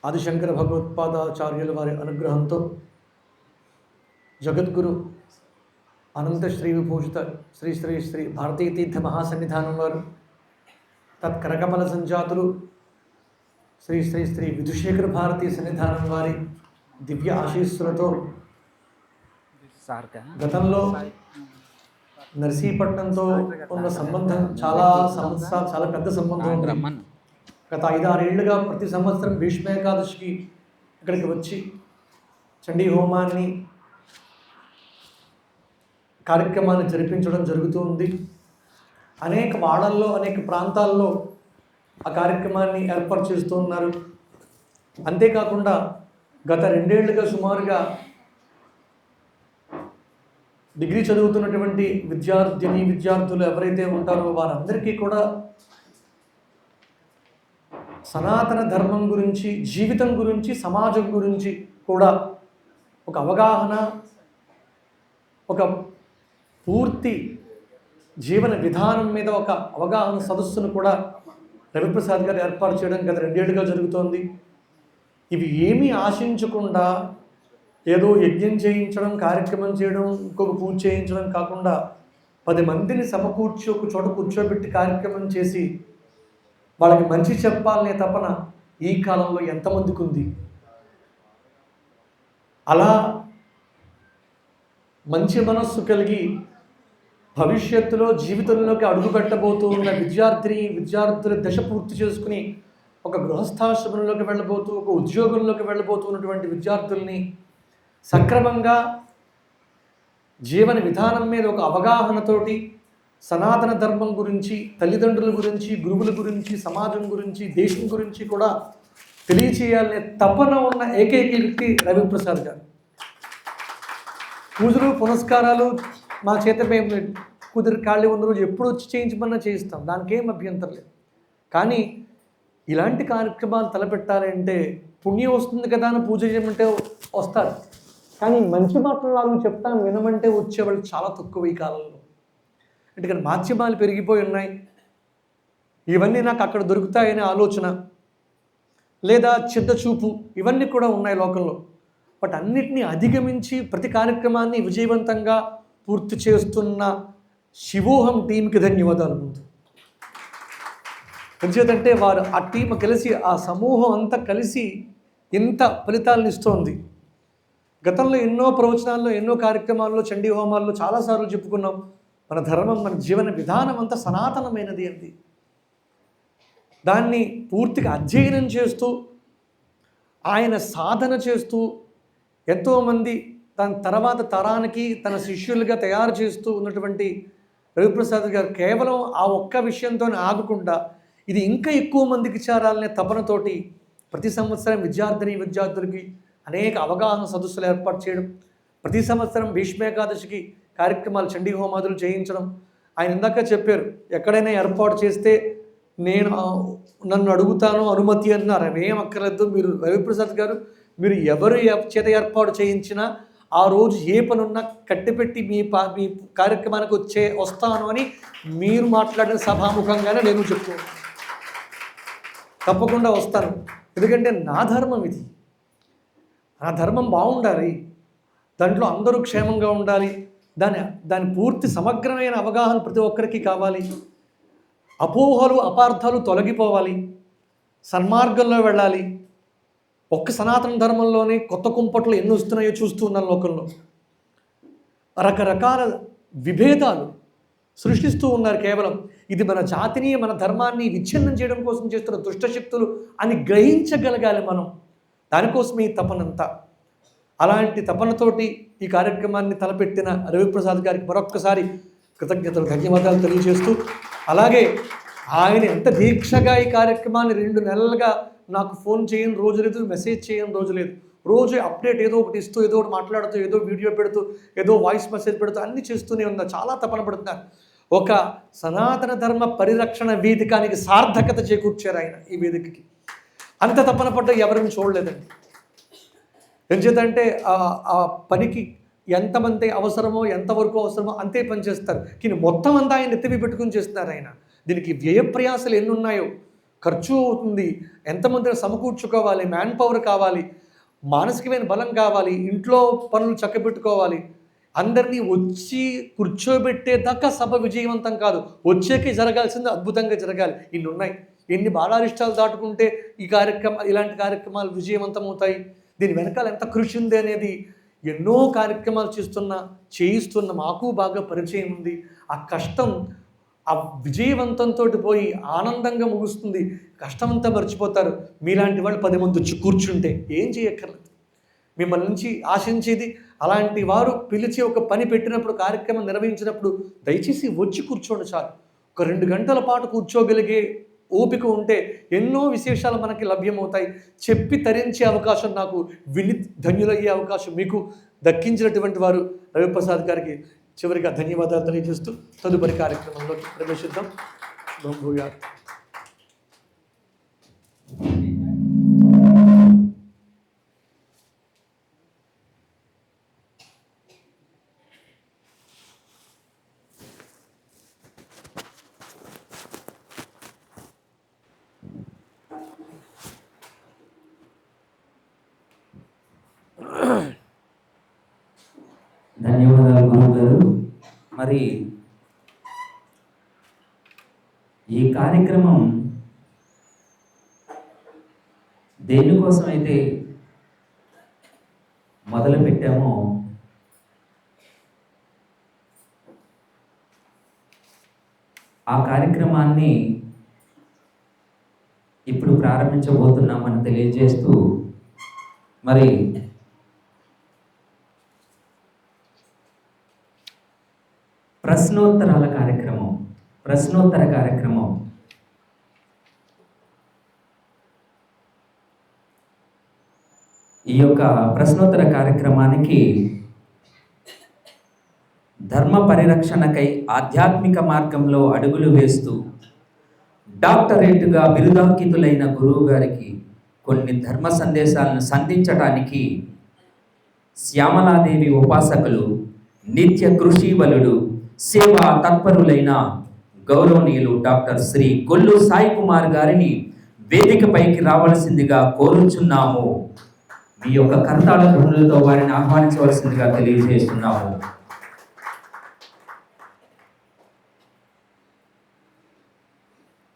ఆదిశంకర భగవత్పాదాచార్యుల వారి అనుగ్రహంతో జగద్గురు అనంత శ్రీ విభూషిత శ్రీ శ్రీ శ్రీ భారతీతీర్థ మహాసన్నిధానం వారు తత్కరకమల సంజాతులు శ్రీ శ్రీ శ్రీ విధుశేఖర భారతీ సన్నిధానం వారి దివ్య ఆశీస్సులతో గతంలో నర్సీపట్నంతో ఉన్న సంబంధం చాలా సంవత్సరాలు, చాలా పెద్ద సంబంధం ఉంది. గత 5-6 ఏళ్లుగా ప్రతి సంవత్సరం భీష్మ ఏకాదశికి ఇక్కడికి వచ్చి చండీ హోమాన్ని కార్యక్రమాన్ని జరిపించడం జరుగుతూ ఉంది. అనేక వాడల్లో, అనేక ప్రాంతాల్లో ఆ కార్యక్రమాన్ని ఏర్పాటు చేస్తూ ఉన్నారు. అంతేకాకుండా గత 2 ఏళ్లుగా సుమారుగా డిగ్రీ చదువుతున్నటువంటి విద్యార్థులు ఎవరైతే ఉంటారో వారందరికీ కూడా సనాతన ధర్మం గురించి, జీవితం గురించి, సమాజం గురించి కూడా ఒక అవగాహన, ఒక పూర్తి జీవన విధానం మీద ఒక అవగాహన సదస్సును కూడా రవిప్రసాద్ గారు ఏర్పాటు చేయడం గత 2 ఏళ్లుగా జరుగుతోంది. ఇవి ఏమీ ఆశించకుండా ఏదో యజ్ఞం చేయించడం, కార్యక్రమం చేయడం, ఇంకొక పూజ చేయించడం కాకుండా 10 మందిని సమకూర్చి ఒక చోట కూర్చోబెట్టి కార్యక్రమం చేసి వాళ్ళకి మంచి చెప్పాలనే తపన ఈ కాలంలో ఎంతమందికి ఉంది? అలా మంచి మనస్సు కలిగి భవిష్యత్తులో జీవితంలోకి అడుగుపెట్టబోతూ ఉన్న విద్యార్థుల దశ పూర్తి చేసుకుని ఒక గృహస్థాశ్రమంలోకి వెళ్ళబోతూ, ఒక ఉద్యోగంలోకి వెళ్ళబోతున్నటువంటి విద్యార్థుల్ని సక్రమంగా జీవన విధానం మీద ఒక అవగాహనతోటి సనాతన ధర్మం గురించి, తల్లిదండ్రుల గురించి, గురువుల గురించి, సమాజం గురించి, దేశం గురించి కూడా తెలియచేయాలనే తపన ఉన్న ఏకైక వ్యక్తి రవిప్రసాద్ గారు. పూజలు పునస్కారాలు మా చేత మేము కుదిరి ఖాళీ ఉన్న రోజు ఎప్పుడు వచ్చి చేయించమన్నా చేయిస్తాం, దానికి ఏం అభ్యంతరం లేదు. కానీ ఇలాంటి కార్యక్రమాలు తలపెట్టాలంటే పుణ్యం వస్తుంది కదా అని పూజ చేయమంటే వస్తారు, కానీ మంచి మాటలు వాళ్ళు చెప్తాను వినమంటే వచ్చేవాళ్ళు చాలా తక్కువ ఈ కాలంలో. ఎందుకంటే మాధ్యమాలు పెరిగిపోయి ఉన్నాయి, ఇవన్నీ నాకు అక్కడ దొరుకుతాయనే ఆలోచన లేదా చిన్న చూపు ఇవన్నీ కూడా ఉన్నాయి లోకంలో. బట్ అన్నిటినీ అధిగమించి ప్రతి కార్యక్రమాన్ని విజయవంతంగా పూర్తి చేస్తున్న శివోహం టీంకి ధన్యవాదాలు ముందు. ఎందుచేతంటే వారు ఆ టీం కలిసి, ఆ సమూహం అంతా కలిసి ఎంత ఫలితాలను ఇస్తోంది. గతంలో ఎన్నో ప్రవచనాల్లో, ఎన్నో కార్యక్రమాల్లో, చండీ హోమాల్లో చాలాసార్లు చెప్పుకున్నాం, మన ధర్మం, మన జీవన విధానం అంతా సనాతనమైనది అంది. దాన్ని పూర్తిగా అధ్యయనం చేస్తూ, ఆయన సాధన చేస్తూ, ఎంతోమంది దాని తర్వాత తరానికి తన శిష్యులుగా తయారు చేస్తూ ఉన్నటువంటి రవిప్రసాద్ గారు కేవలం ఆ ఒక్క విషయంతోనే ఆగకుండా ఇది ఇంకా ఎక్కువ మందికి చేరాలనే తపనతోటి ప్రతి సంవత్సరం విద్యార్థులకి అనేక అవగాహన సదస్సులు ఏర్పాటు చేయడం, ప్రతి సంవత్సరం భీష్మేకాదశికి కార్యక్రమాలు, చండీ హోమాదులు చేయించడం. ఆయన ఇందాక చెప్పారు, ఎక్కడైనా ఏర్పాటు చేస్తే నన్ను అడుగుతాను అనుమతి అన్నారు. అవేం అక్కర్లేదు, మీరు రవిప్రసాద్ గారు, మీరు ఎవరు చేత ఏర్పాటు చేయించినా ఆ రోజు ఏ పనున్నా కట్టిపెట్టి మీ కార్యక్రమానికి వస్తాను అని మీరు మాట్లాడిన సభాముఖంగానే నేను చెప్తాను, తప్పకుండా వస్తాను. ఎందుకంటే నా ధర్మం ఇది, నా ధర్మం బాగుండాలి, దాంట్లో అందరూ క్షేమంగా ఉండాలి, దాని పూర్తి సమగ్రమైన అవగాహన ప్రతి ఒక్కరికి కావాలి, అపోహలు అపార్థాలు తొలగిపోవాలి, సన్మార్గంలో వెళ్ళాలి. ఒక్క సనాతన ధర్మంలోనే కొత్త కుంపట్లు ఎన్ని వస్తున్నాయో చూస్తూ ఉన్నాను లోకంలో. రకరకాల విభేదాలు సృష్టిస్తూ ఉన్నారు. కేవలం ఇది మన జాతిని, మన ధర్మాన్ని విచ్ఛిన్నం చేయడం కోసం చేస్తున్న దుష్టశక్తులు అని గ్రహించగలగాలి మనం. దానికోసమే ఈ తపనంతా. అలాంటి తపనతోటి ఈ కార్యక్రమాన్ని తలపెట్టిన రవిప్రసాద్ గారికి మరొక్కసారి కృతజ్ఞతలు, ధన్యవాదాలు తెలియజేస్తూ, అలాగే ఆయన ఎంత దీక్షగా ఈ కార్యక్రమాన్ని 2 నెలలుగా నాకు ఫోన్ చేయని రోజు లేదు, మెసేజ్ చేయని రోజు లేదు. రోజు అప్డేట్ ఏదో ఒకటి ఇస్తూ, ఏదో ఒకటి మాట్లాడుతూ, ఏదో వీడియో పెడుతూ, ఏదో వాయిస్ మెసేజ్ పెడుతూ అన్నీ చేస్తూనే ఉన్నారు. చాలా తపన పడుతున్నారు. ఒక సనాతన ధర్మ పరిరక్షణ వేదికానికి సార్థకత చేకూర్చారు ఆయన ఈ వేదికకి. అంత తపన పడ్డ ఎవరిని చూడలేదండి. ఎందుచేతంటే ఆ పనికి ఎంతమంది అవసరమో, ఎంతవరకు అవసరమో అంతే పని చేస్తారు. కానీ మొత్తం అంతా ఆయన ఎత్తివి పెట్టుకుని చేస్తున్నారు ఆయన. దీనికి వ్యయ ప్రయాసాలు ఎన్ని ఉన్నాయో, ఖర్చు అవుతుంది, ఎంతమందిని సమకూర్చుకోవాలి, మ్యాన్ పవర్ కావాలి, మానసికమైన బలం కావాలి, ఇంట్లో పనులు చక్కబెట్టుకోవాలి, అందరినీ వచ్చి కూర్చోబెట్టేదాకా సభ విజయవంతం కాదు, వచ్చేకి జరగాల్సింది అద్భుతంగా జరగాలి. ఇన్ని ఉన్నాయి. ఎన్ని బాలారిష్టాలు దాటుకుంటే ఇలాంటి కార్యక్రమాలు విజయవంతం అవుతాయి. దీని వెనకాల ఎంత కృషి ఉంది అనేది ఎన్నో కార్యక్రమాలు చేయిస్తున్న మాకు బాగా పరిచయం ఉంది. ఆ కష్టం ఆ విజయవంతంతో పోయి ఆనందంగా ముగుస్తుంది. కష్టమంతా మర్చిపోతారు. మీలాంటి వాళ్ళు 10 మంది వచ్చి కూర్చుంటే ఏం చేయక్కర్లేదు. మిమ్మల్ని నుంచి ఆశించేది అలాంటి వారు పిలిచి ఒక పని పెట్టినప్పుడు, కార్యక్రమం నిర్వహించినప్పుడు దయచేసి వచ్చి కూర్చోండి చాలు. ఒక 2 గంటల పాటు కూర్చోగలిగే ఓపిక ఉంటే ఎన్నో విశేషాలు మనకి లభ్యమవుతాయి. చెప్పి తరించే అవకాశం నాకు, విని ధన్యులయ్యే అవకాశం మీకు దక్కించినటువంటి వారు రవిప్రసాద్ గారికి చివరిగా ధన్యవాదాలు తెలియజేస్తూ తదుపరి కార్యక్రమంలో ప్రవేశిద్దాం. భూయాత్. ధన్యవాదాలు గురువు గారు. మరి ఈ కార్యక్రమం దేనికోసం అయితే మొదలు పెట్టామో ఆ కార్యక్రమాన్ని ఇప్పుడు ప్రారంభించబోతున్నామని తెలియజేస్తూ, మరి ప్రశ్నోత్తర కార్యక్రమం ఈ యొక్క ప్రశ్నోత్తర కార్యక్రమానికి ధర్మ పరిరక్షణకై ఆధ్యాత్మిక మార్గంలో అడుగులు వేస్తూ డాక్టరేట్గా బిరుదాంకితులైన గురువు గారికి కొన్ని ధర్మ సందేశాలను సంధించటానికి శ్యామలాదేవి ఉపాసకులు, నిత్య కృషివలుడు, సేవా తత్పరులైన గౌరవనీయులు డాక్టర్ శ్రీ గొల్లు సాయి కుమార్ గారిని వేదికపైకి రావలసిందిగా కోరుచున్నాము. మీ యొక్క కర్తాళ ధ్వనులతో వారిని ఆహ్వానించవలసిందిగా తెలియజేస్తున్నాము.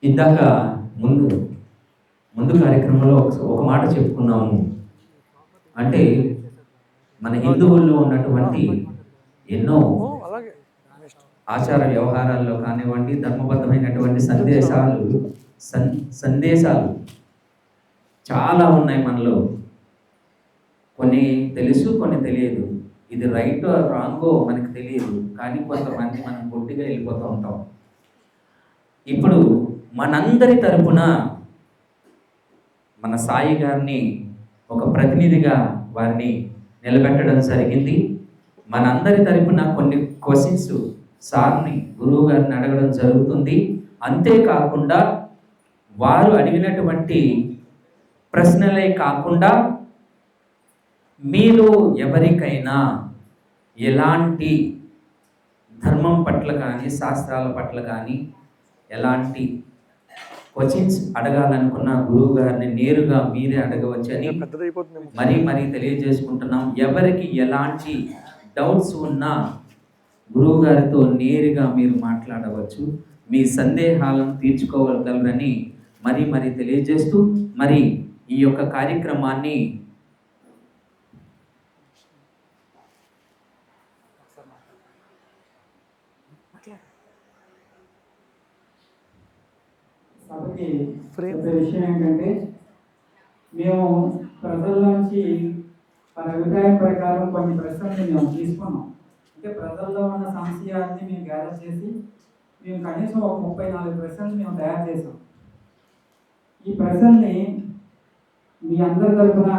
ఇందాక ముందు కార్యక్రమంలో ఒక మాట చెప్పుకున్నాము. అంటే మన హిందువుల్లో ఉన్నటువంటి ఎన్నో అలాగే ఆచార వ్యవహారాల్లో కానివ్వండి, ధర్మబద్ధమైనటువంటి సందేశాలు చాలా ఉన్నాయి మనలో. కొన్ని తెలుసు, కొన్ని తెలియదు. ఇది రైట్ రాంగో మనకు తెలియదు, కానీ కొంతమంది మనం పొట్టిగా వెళ్ళిపోతూ ఉంటాం. ఇప్పుడు మనందరి తరపున మన సాయి గారిని ఒక ప్రతినిధిగా వారిని నిలబెట్టడం జరిగింది. మనందరి తరపున కొన్ని క్వశ్చన్స్ సార్ని, గురువు గారిని అడగడం జరుగుతుంది. అంతేకాకుండా వారు అడిగినటువంటి ప్రశ్నలే కాకుండా మీలో ఎవరికైనా ఎలాంటి ధర్మం పట్ల కానీ, శాస్త్రాల పట్ల కానీ ఎలాంటి క్వశ్చన్స్ అడగాలనుకున్న గురువు గారిని నేరుగా మీరే అడగవచ్చని మరీ తెలియజేసుకుంటున్నాం. ఎవరికి ఎలాంటి డౌట్స్ ఉన్నా గురువు గారితో నేరుగా మీరు మాట్లాడవచ్చు, మీ సందేహాలను తీర్చుకోగలరని మరీ తెలియజేస్తూ, మరి ఈ యొక్క కార్యక్రమాన్ని సభకి చెప్పే విషయం ఏంటంటే, మేము ప్రజల్లోంచి వారి అభిప్రాయం ప్రకారం కొన్ని ప్రశ్నలు మేము తీసుకున్నాం. అంటే ప్రజల్లో ఉన్న సమస్యల్ని మేము గ్యాదర్ చేసి మేము కనీసం ఒక 34 ప్రశ్నలు మేము తయారు చేసాం. ఈ ప్రశ్నల్ని మీ అందరి తరఫున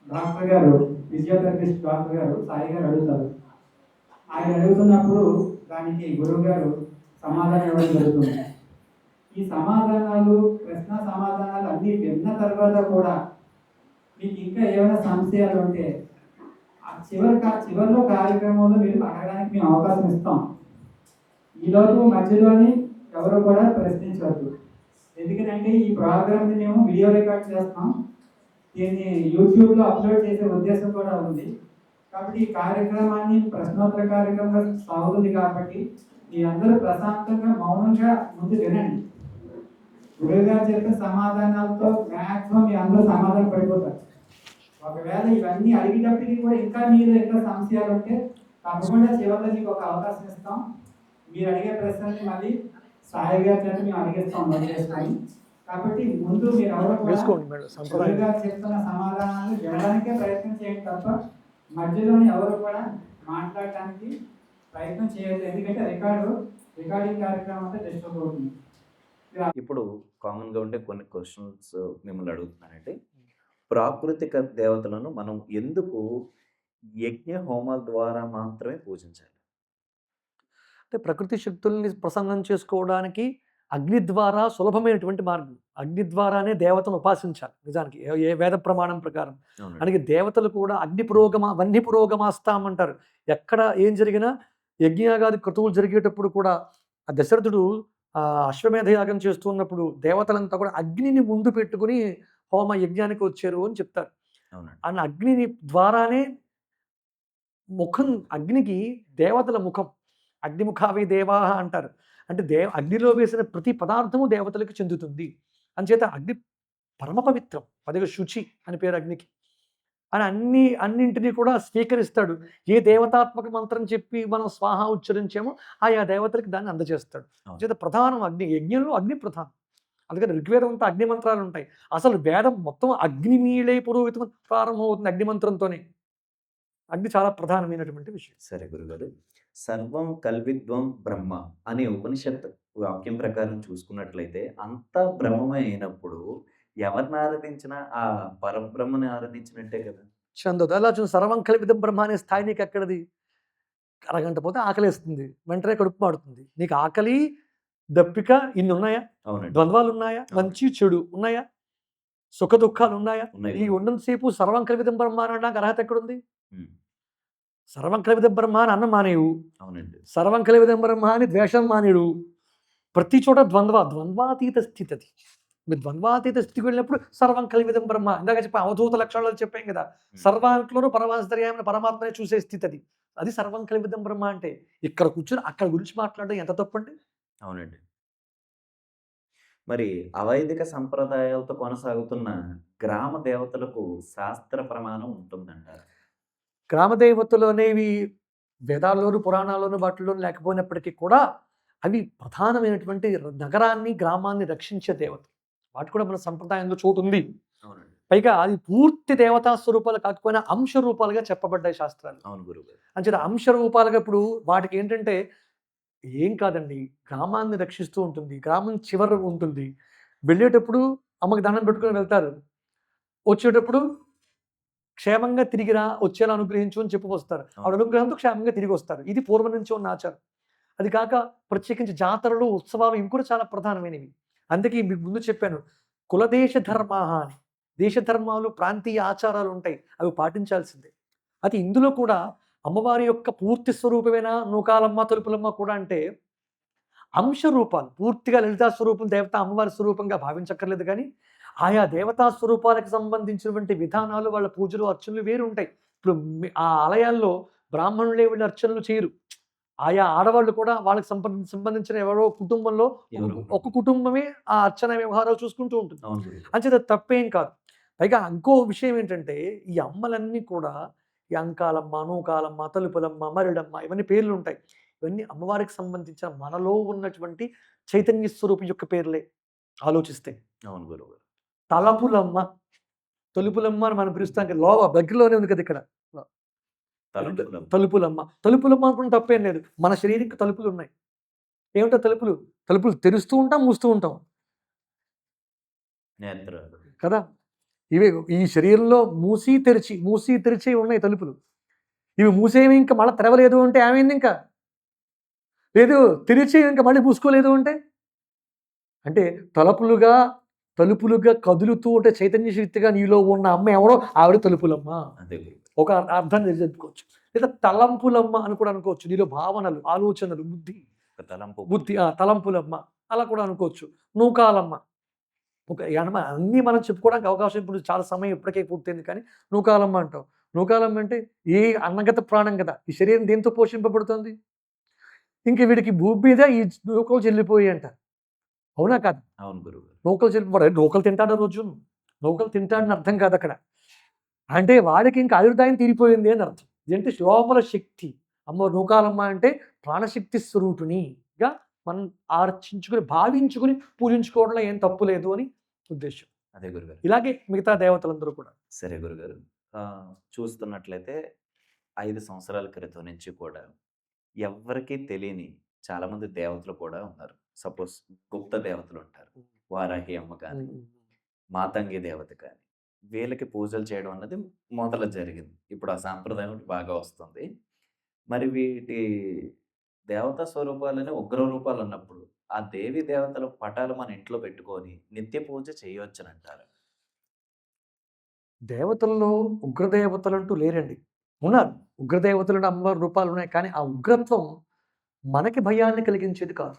డాక్టర్ గారు, ఫిజియోథెరపిస్ట్ డాక్టర్ గారు సాయి గారు అడుగుతారు. ఆయన అడుగుతున్నప్పుడు దానికి గురువు గారు సమాధానం ఇవ్వడం జరుగుతుంది. ఈ సమాధానాలు, ప్రశ్న సమాధానాలు అన్నీ విన్న తర్వాత కూడా మీకు ఇంకా ఏమైనా సంశయాలు ఉంటే ఆ చివరిలో కార్యక్రమంలో మీరు అడగడానికి మేము అవకాశం ఇస్తాం. ఈలోపు మధ్యలోని ఎవరు కూడా ప్రశ్నించవద్దు. ఎందుకంటే ఈ ప్రోగ్రామ్ని మేము వీడియో రికార్డ్ చేస్తాం, దీన్ని యూట్యూబ్లో అప్లోడ్ చేసే ఉద్దేశం కూడా ఉంది. కాబట్టి ఈ కార్యక్రమాన్ని ప్రశ్నోత్తర కార్యక్రమంగా సాగుతుంది. కాబట్టి మీ అందరూ ప్రశాంతంగా మౌనంగా ముందు వినండి. గురువు గారు చెప్పిన సమాధానాలతో మ్యాక్సిమం మీ అందరూ సమాధానం పడిపోతారు. ఒకవేళ ఇవన్నీ అడిగేటప్పటికి కూడా ఇంకా మీరు ఇంకా సంశయాలు ఉంటే తప్పకుండా చివరిలో మీకు ఒక అవకాశం ఇస్తాం. మీరు అడిగే ప్రశ్నల్ని మళ్ళీ సాయి గారి చేత మేము అడిగిస్తాం చేసుకొని. కాబట్టి ముందు మీరు ఎవరో గురువు గారు చెప్తున్న సమాధానాలు వినడానికే ప్రయత్నం చేయండి తప్ప మధ్యలోని ఎవరు కూడా మాట్లాడటానికి ప్రయత్నం చేయలేదు. ఎందుకంటే రికార్డింగ్ కార్యక్రమం అంతా డిస్టర్బ్ అవుతుంది. ఇప్పుడు కామన్గా ఉండే కొన్ని క్వశ్చన్స్ మిమ్మల్ని అడుగుతున్నానంటే, ప్రాకృతిక దేవతలను మనం ఎందుకు యజ్ఞ హోమాల ద్వారా మాత్రమే పూజించాలి? అంటే ప్రకృతి శక్తుల్ని ప్రసన్నం చేసుకోవడానికి అగ్ని ద్వారా సులభమైనటువంటి మార్గం. అగ్ని ద్వారానే దేవతను ఉపాసించాలి. నిజానికి ఏ వేద ప్రమాణం ప్రకారం అందుకే దేవతలు కూడా వన్ని పురోగమాస్తామంటారు. ఎక్కడ ఏం జరిగినా యజ్ఞయాగాది క్రతువులు జరిగేటప్పుడు కూడా ఆ దశరథుడు అశ్వమేధ యాగం చేస్తున్నప్పుడు దేవతలంతా కూడా అగ్నిని ముందు పెట్టుకుని హోమ యజ్ఞానికి వచ్చారు అని చెప్తారు. అన్న అగ్నిని ద్వారానే అగ్నికి దేవతల ముఖం, అగ్నిముఖావి దేవాహ అంటారు. అంటే అగ్నిలో వేసిన ప్రతి పదార్థము దేవతలకు చెందుతుంది. అంచేత అగ్ని పరమ పవిత్రం, అదే శుచి అని పేరు అగ్నికి. అని అన్నింటినీ కూడా స్వీకరిస్తాడు. ఏ దేవతాత్మక మంత్రం చెప్పి మనం స్వాహ ఉచ్చరించామో ఆయా దేవతలకు దాన్ని అందజేస్తాడు. చేత ప్రధానం అగ్ని, యజ్ఞంలో అగ్ని ప్రధానం. అందుకని ఋగ్వేదం అంతా అగ్ని మంత్రాలు ఉంటాయి. అసలు వేదం మొత్తం అగ్నిమీళే పురోహితం ప్రారంభమవుతుంది అగ్ని మంత్రంతోనే. అగ్ని చాలా ప్రధానమైనటువంటి విషయం. సరే గురుగారు, సర్వం కల్విద్వం బ్రహ్మ అనే ఉపనిషత్ వాక్యం ప్రకారం చూసుకున్నట్లయితే అంతా బ్రహ్మమే అయినప్పుడు ఎవరిని ఆరాధించినా ఆ పరబ్రహ్మని ఆరాధించినట్టే కదా. చందోదు అలా చూసి సర్వం కల్పితం బ్రహ్మ అనే స్థాయి నీకు ఎక్కడది? అరగంట పోతే ఆకలిస్తుంది, వెంటనే కడుపు మాడుతుంది. నీకు ఆకలి, దప్పిక ఇన్ని ఉన్నాయా? ద్వంద్వాలు ఉన్నాయా? మంచి చెడు ఉన్నాయా? సుఖ దుఃఖాలు ఉన్నాయా? ఈ ఉన్నంతసేపు సర్వం కల్పితం బ్రహ్మ అనడానికి అర్హత ఎక్కడుంది? సర్వం కల్పితం బ్రహ్మ అని అన్నం మానేవు, సర్వం కల్పితం బ్రహ్మ అని ద్వేషం మానేడు. ప్రతి చోట ద్వంద్వాతీత స్థితి. అది మీరు ద్వంద్వాతీత స్థితికి వెళ్ళినప్పుడు సర్వం కలివిదం బ్రహ్మ. ఇందాక చెప్పి అవధూత లక్షణాలు చెప్పాం కదా, సర్వాంట్లోనూ పరమాంతర్యామిని పరమాత్మనే చూసే స్థితి అది. అది సర్వం కలివిదం బ్రహ్మ అంటే. ఇక్కడ కూర్చొని అక్కడ గురించి మాట్లాడడం ఎంత తప్పండి? అవునండి. మరి అవైదిక సంప్రదాయాలతో కొనసాగుతున్న గ్రామ దేవతలకు శాస్త్ర ప్రమాణం ఉంటుందంటారా? గ్రామ దేవతలు అనేవి వేదాల్లోను పురాణాల్లోను వాటిలోనూ లేకపోయినప్పటికీ కూడా అవి ప్రధానమైనటువంటి నగరాన్ని గ్రామాన్ని రక్షించే దేవతలు. వాటి కూడా మన సంప్రదాయంలో చోటు ఉంది. అవునండి. పైగా అది పూర్తి దేవతా స్వరూపాలు కాకపోయినా అంశ రూపాలుగా చెప్పబడ్డాయి శాస్త్రాలు. అవును గురుగారు. అంచేత అంశ రూపాలుగా ఇప్పుడు వాటికి ఏంటంటే ఏం కాదండి, గ్రామాన్ని రక్షిస్తూ ఉంటుంది, గ్రామం చివర ఉంటుంది. వెళ్ళేటప్పుడు అమ్మకి దండం పెట్టుకొని వెళ్తారు, వచ్చేటప్పుడు క్షేమంగా తిరిగి వచ్చేలా అనుగ్రహించు అని చెప్పి వస్తారు. ఆవిడ అనుగ్రహంతో క్షేమంగా తిరిగి వస్తారు. ఇది పూర్వం నుంచి ఉన్న ఆచారం. అది కాక ప్రత్యేకించి జాతరలు ఉత్సవాలు ఇవి కూడా చాలా ప్రధానమైనవి. అందుకే మీకు ముందు చెప్పాను, కులదేశ ధర్మాహ అని. దేశ ధర్మాలు ప్రాంతీయ ఆచారాలు ఉంటాయి, అవి పాటించాల్సిందే. అది ఇందులో కూడా అమ్మవారి యొక్క పూర్తి స్వరూపమైన నూకాలమ్మ తలుపులమ్మ కూడా అంటే అంశ రూపాలు. పూర్తిగా లలితా స్వరూపం దేవత అమ్మవారి స్వరూపంగా భావించక్కర్లేదు, కానీ ఆయా దేవతా స్వరూపాలకు సంబంధించినటువంటి విధానాలు, వాళ్ళ పూజలు అర్చనలు వేరు ఉంటాయి. ఇప్పుడు ఆ ఆలయాల్లో బ్రాహ్మణులే వీళ్ళు అర్చనలు చేయరు. ఆయా ఆడవాళ్ళు కూడా వాళ్ళకి సంబంధించిన ఎవరో కుటుంబంలో ఒక కుటుంబమే ఆ అర్చన వ్యవహారాలు చూసుకుంటూ ఉంటుంది. అంచేత తప్పేం కాదు. పైగా ఇంకో విషయం ఏంటంటే, ఈ అమ్మలన్నీ కూడా ఈ అంకాలమ్మ, నూకాలమ్మ, తలుపులమ్మ, మరిడమ్మ ఇవన్నీ పేర్లు ఉంటాయి. ఇవన్నీ అమ్మవారికి సంబంధించిన మనలో ఉన్నటువంటి చైతన్య స్వరూపం యొక్క పేర్లే ఆలోచిస్తే. అవును గురువు. తలపులమ్మ, తలుపులమ్మ అని మనం పిలుస్తాం కదా, దగ్గరలోనే ఉంది కదా ఇక్కడ తలుపులమ్మ. తలుపులమ్మ అనుకుంటే తప్పేం లేదు. మన శరీరానికి తలుపులు ఉన్నాయి. ఏమిటో తలుపులు? తలుపులు తెరుస్తూ ఉంటాం, మూస్తూ ఉంటాం కదా. ఇవి ఈ శరీరంలో మూసి తెరిచి ఉన్నాయి తలుపులు. ఇవి మూసేవి ఇంకా మళ్ళీ తెరవలేదు అంటే ఏమైంది? ఇంకా లేదు. తెరిచి ఇంకా మళ్ళీ మూసుకోలేదు అంటే తలుపులుగా కదులుతూ ఉంటే చైతన్య శక్తిగా నీలో ఉన్న అమ్మ ఎవరో ఆవిడ తలుపులమ్మ. ఒక అర్థం చెప్పుకోవచ్చు. లేదా తలంపులమ్మ అని కూడా అనుకోవచ్చు. నీలో భావనలు, ఆలోచనలు, బుద్ధి తలంపులమ్మ అలా కూడా అనుకోవచ్చు. నూకాలమ్మ ఒక అన్నీ మనం చెప్పుకోవడానికి అవకాశం ఇప్పుడు చాలా సమయం ఇప్పటికే పూర్తయింది, కానీ నూకాలమ్మ అంటాం. నూకాలమ్మ అంటే ఏ అన్నగత ప్రాణం కదా. ఈ శరీరం దేంతో పోషింపబడుతుంది? ఇంక వీడికి భూమి మీద ఈ నూకలు చెల్లిపోయి అంటారు. అవునా కాదు? అవును గురువు. నూకలు చెల్లిపోయి నూకలు తింటాడు రోజు. నూకలు తింటాడని అర్థం కాదు అక్కడ. అంటే వాడికి ఇంకా ఆయుర్దాయం తీరిపోయింది అని అర్థం. ఇదంటే శివోమల శక్తి. అమ్మ నూకాలమ్మ అంటే ప్రాణశక్తి స్వరూపిణిగా మనం ఆర్చించుకుని భావించుకుని పూజించుకోవడంలో ఏం తప్పు లేదు అని ఉద్దేశం. అదే గురుగారు. ఇలాగే మిగతా దేవతలందరూ కూడా. సరే గురుగారు. చూస్తున్నట్లయితే 5 సంవత్సరాల క్రితం నుంచి కూడా ఎవ్వరికీ తెలియని చాలామంది దేవతలు కూడా ఉన్నారు. సపోజ్ గుప్త దేవతలు ఉంటారు. వారాహి అమ్మ కానీ, మాతంగి దేవత కానీ, వీళ్ళకి పూజలు చేయడం అన్నది మొదలు జరిగింది. ఇప్పుడు ఆ సాంప్రదాయం బాగా వస్తుంది. మరి వీటి దేవతా స్వరూపాలని ఉగ్ర రూపాలు ఉన్నప్పుడు ఆ దేవి దేవతల పటాలు మన ఇంట్లో పెట్టుకొని నిత్య పూజ చేయవచ్చనంటారు. దేవతల్లో ఉగ్రదేవతలు అంటూ లేరండి. ఉన్నారు ఉగ్రదేవతలు, అమ్మవారి రూపాలు ఉన్నాయి, కానీ ఆ ఉగ్రత్వం మనకి భయాన్ని కలిగించేది కాదు,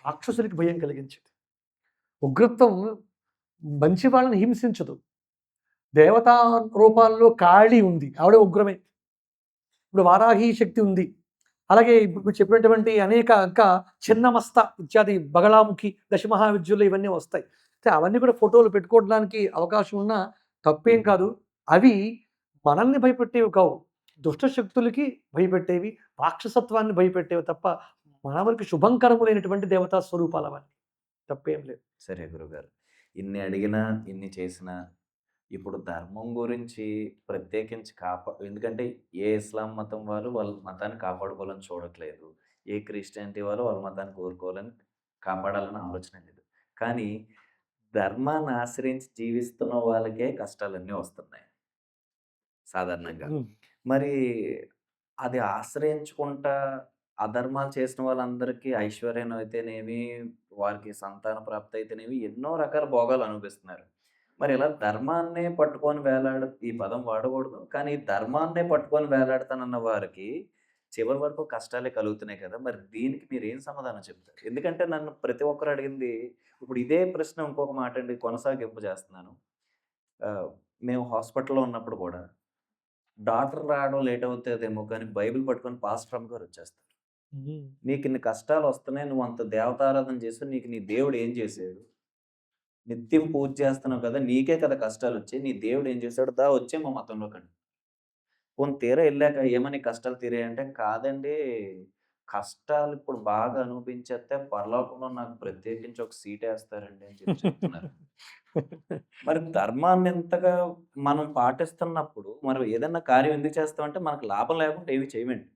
రాక్షసులకి భయం కలిగించేది. ఉగ్రత్వం మంచి వాళ్ళని హింసించదు. దేవతా రూపాల్లో కాళీ ఉంది, ఆవిడ ఉగ్రమే. ఇప్పుడు వారాహి శక్తి ఉంది. అలాగే ఇప్పుడు చెప్పినటువంటి అనేక ఇంకా చిన్నమస్త ఇత్యాది బగళాముఖి, దశమహావిద్యులు ఇవన్నీ వస్తాయి. అవన్నీ కూడా ఫోటోలు పెట్టుకోవడానికి అవకాశం ఉన్నా తప్పేం కాదు. అవి మనల్ని భయపెట్టేవి కావు, దుష్ట శక్తులకి భయపెట్టేవి, రాక్షసత్వాన్ని భయపెట్టేవి తప్ప మన వరకు శుభంకరములైనటువంటి దేవతా స్వరూపాలు అవన్నీ. తప్పేం లేదు. సరే గురుగారు, ఇన్ని అడిగినా ఇన్ని చేసినా ఇప్పుడు ధర్మం గురించి ప్రత్యేకించి ఎందుకంటే ఏ ఇస్లాం మతం వాళ్ళు వాళ్ళ మతాన్ని కాపాడుకోవాలని చూడట్లేదు, ఏ క్రిస్టియానిటీ వాళ్ళు వాళ్ళ మతాన్ని కోరుకోవాలని కాపాడాలని ఆలోచన లేదు. కానీ ధర్మాన్ని ఆశ్రయించి జీవిస్తున్న వాళ్ళకే కష్టాలన్నీ వస్తున్నాయి సాధారణంగా. మరి అది ఆశ్రయించుకుంటా అధర్మాలు చేసిన వాళ్ళందరికీ ఐశ్వర్యం అయితేనేమి, వారికి సంతాన ప్రాప్తి అయితేనేమి ఎన్నో రకాల భోగాలు అనుభవిస్తున్నారు. మరి ఇలా ధర్మాన్నే పట్టుకొని ఈ పదం వాడకూడదు, కానీ ధర్మాన్నే పట్టుకొని వేలాడతానన్న వారికి చివరి వరకు కష్టాలే కలుగుతున్నాయి కదా! మరి దీనికి మీరేం సమాధానం చెప్తారు? ఎందుకంటే నన్ను ప్రతి ఒక్కరు అడిగింది ఇప్పుడు ఇదే ప్రశ్న ఇంకొక మాట అండి కొనసాగింపు చేస్తున్నాను. మేము హాస్పిటల్‌లో ఉన్నప్పుడు కూడా డాక్టర్ రావడం లేట్ అవుతదేమో కానీ బైబిల్ పట్టుకొని పాస్టర్ అమ్మగారు వచ్చేస్తారు. నీకిన్ని కష్టాలొస్తున్నాయి. నువ్వంత దేవతారాధన చేసావు. నీకు నీ దేవుడు ఏం చేసాడు? నిత్యం పూజ చేస్తున్నావు కదా! నీకే కదా కష్టాలొచ్చాయి. నీ దేవుడు ఏం చేసాడు? దా వచ్చేయి మా మతంలోకండి. పోనీ తీరా ఎళ్ళాక ఏమని కష్టాలు తీరాయంటే, కాదండి కష్టాలు ఇప్పుడు బాగా అనుభవించేత్తే పరలోకంలో నాకు ప్రత్యేకించి ఒక సీటేస్తారండి అని చెప్పి చెప్తున్నారు. మరి ధర్మాన్ని ఇంతగా మనం పాటిస్తున్నప్పుడు, మరి ఏదన్నా కార్యం ఎందుకు చేస్తామంటే మనకు లాభం లేకుండా ఏమి చేయమండి.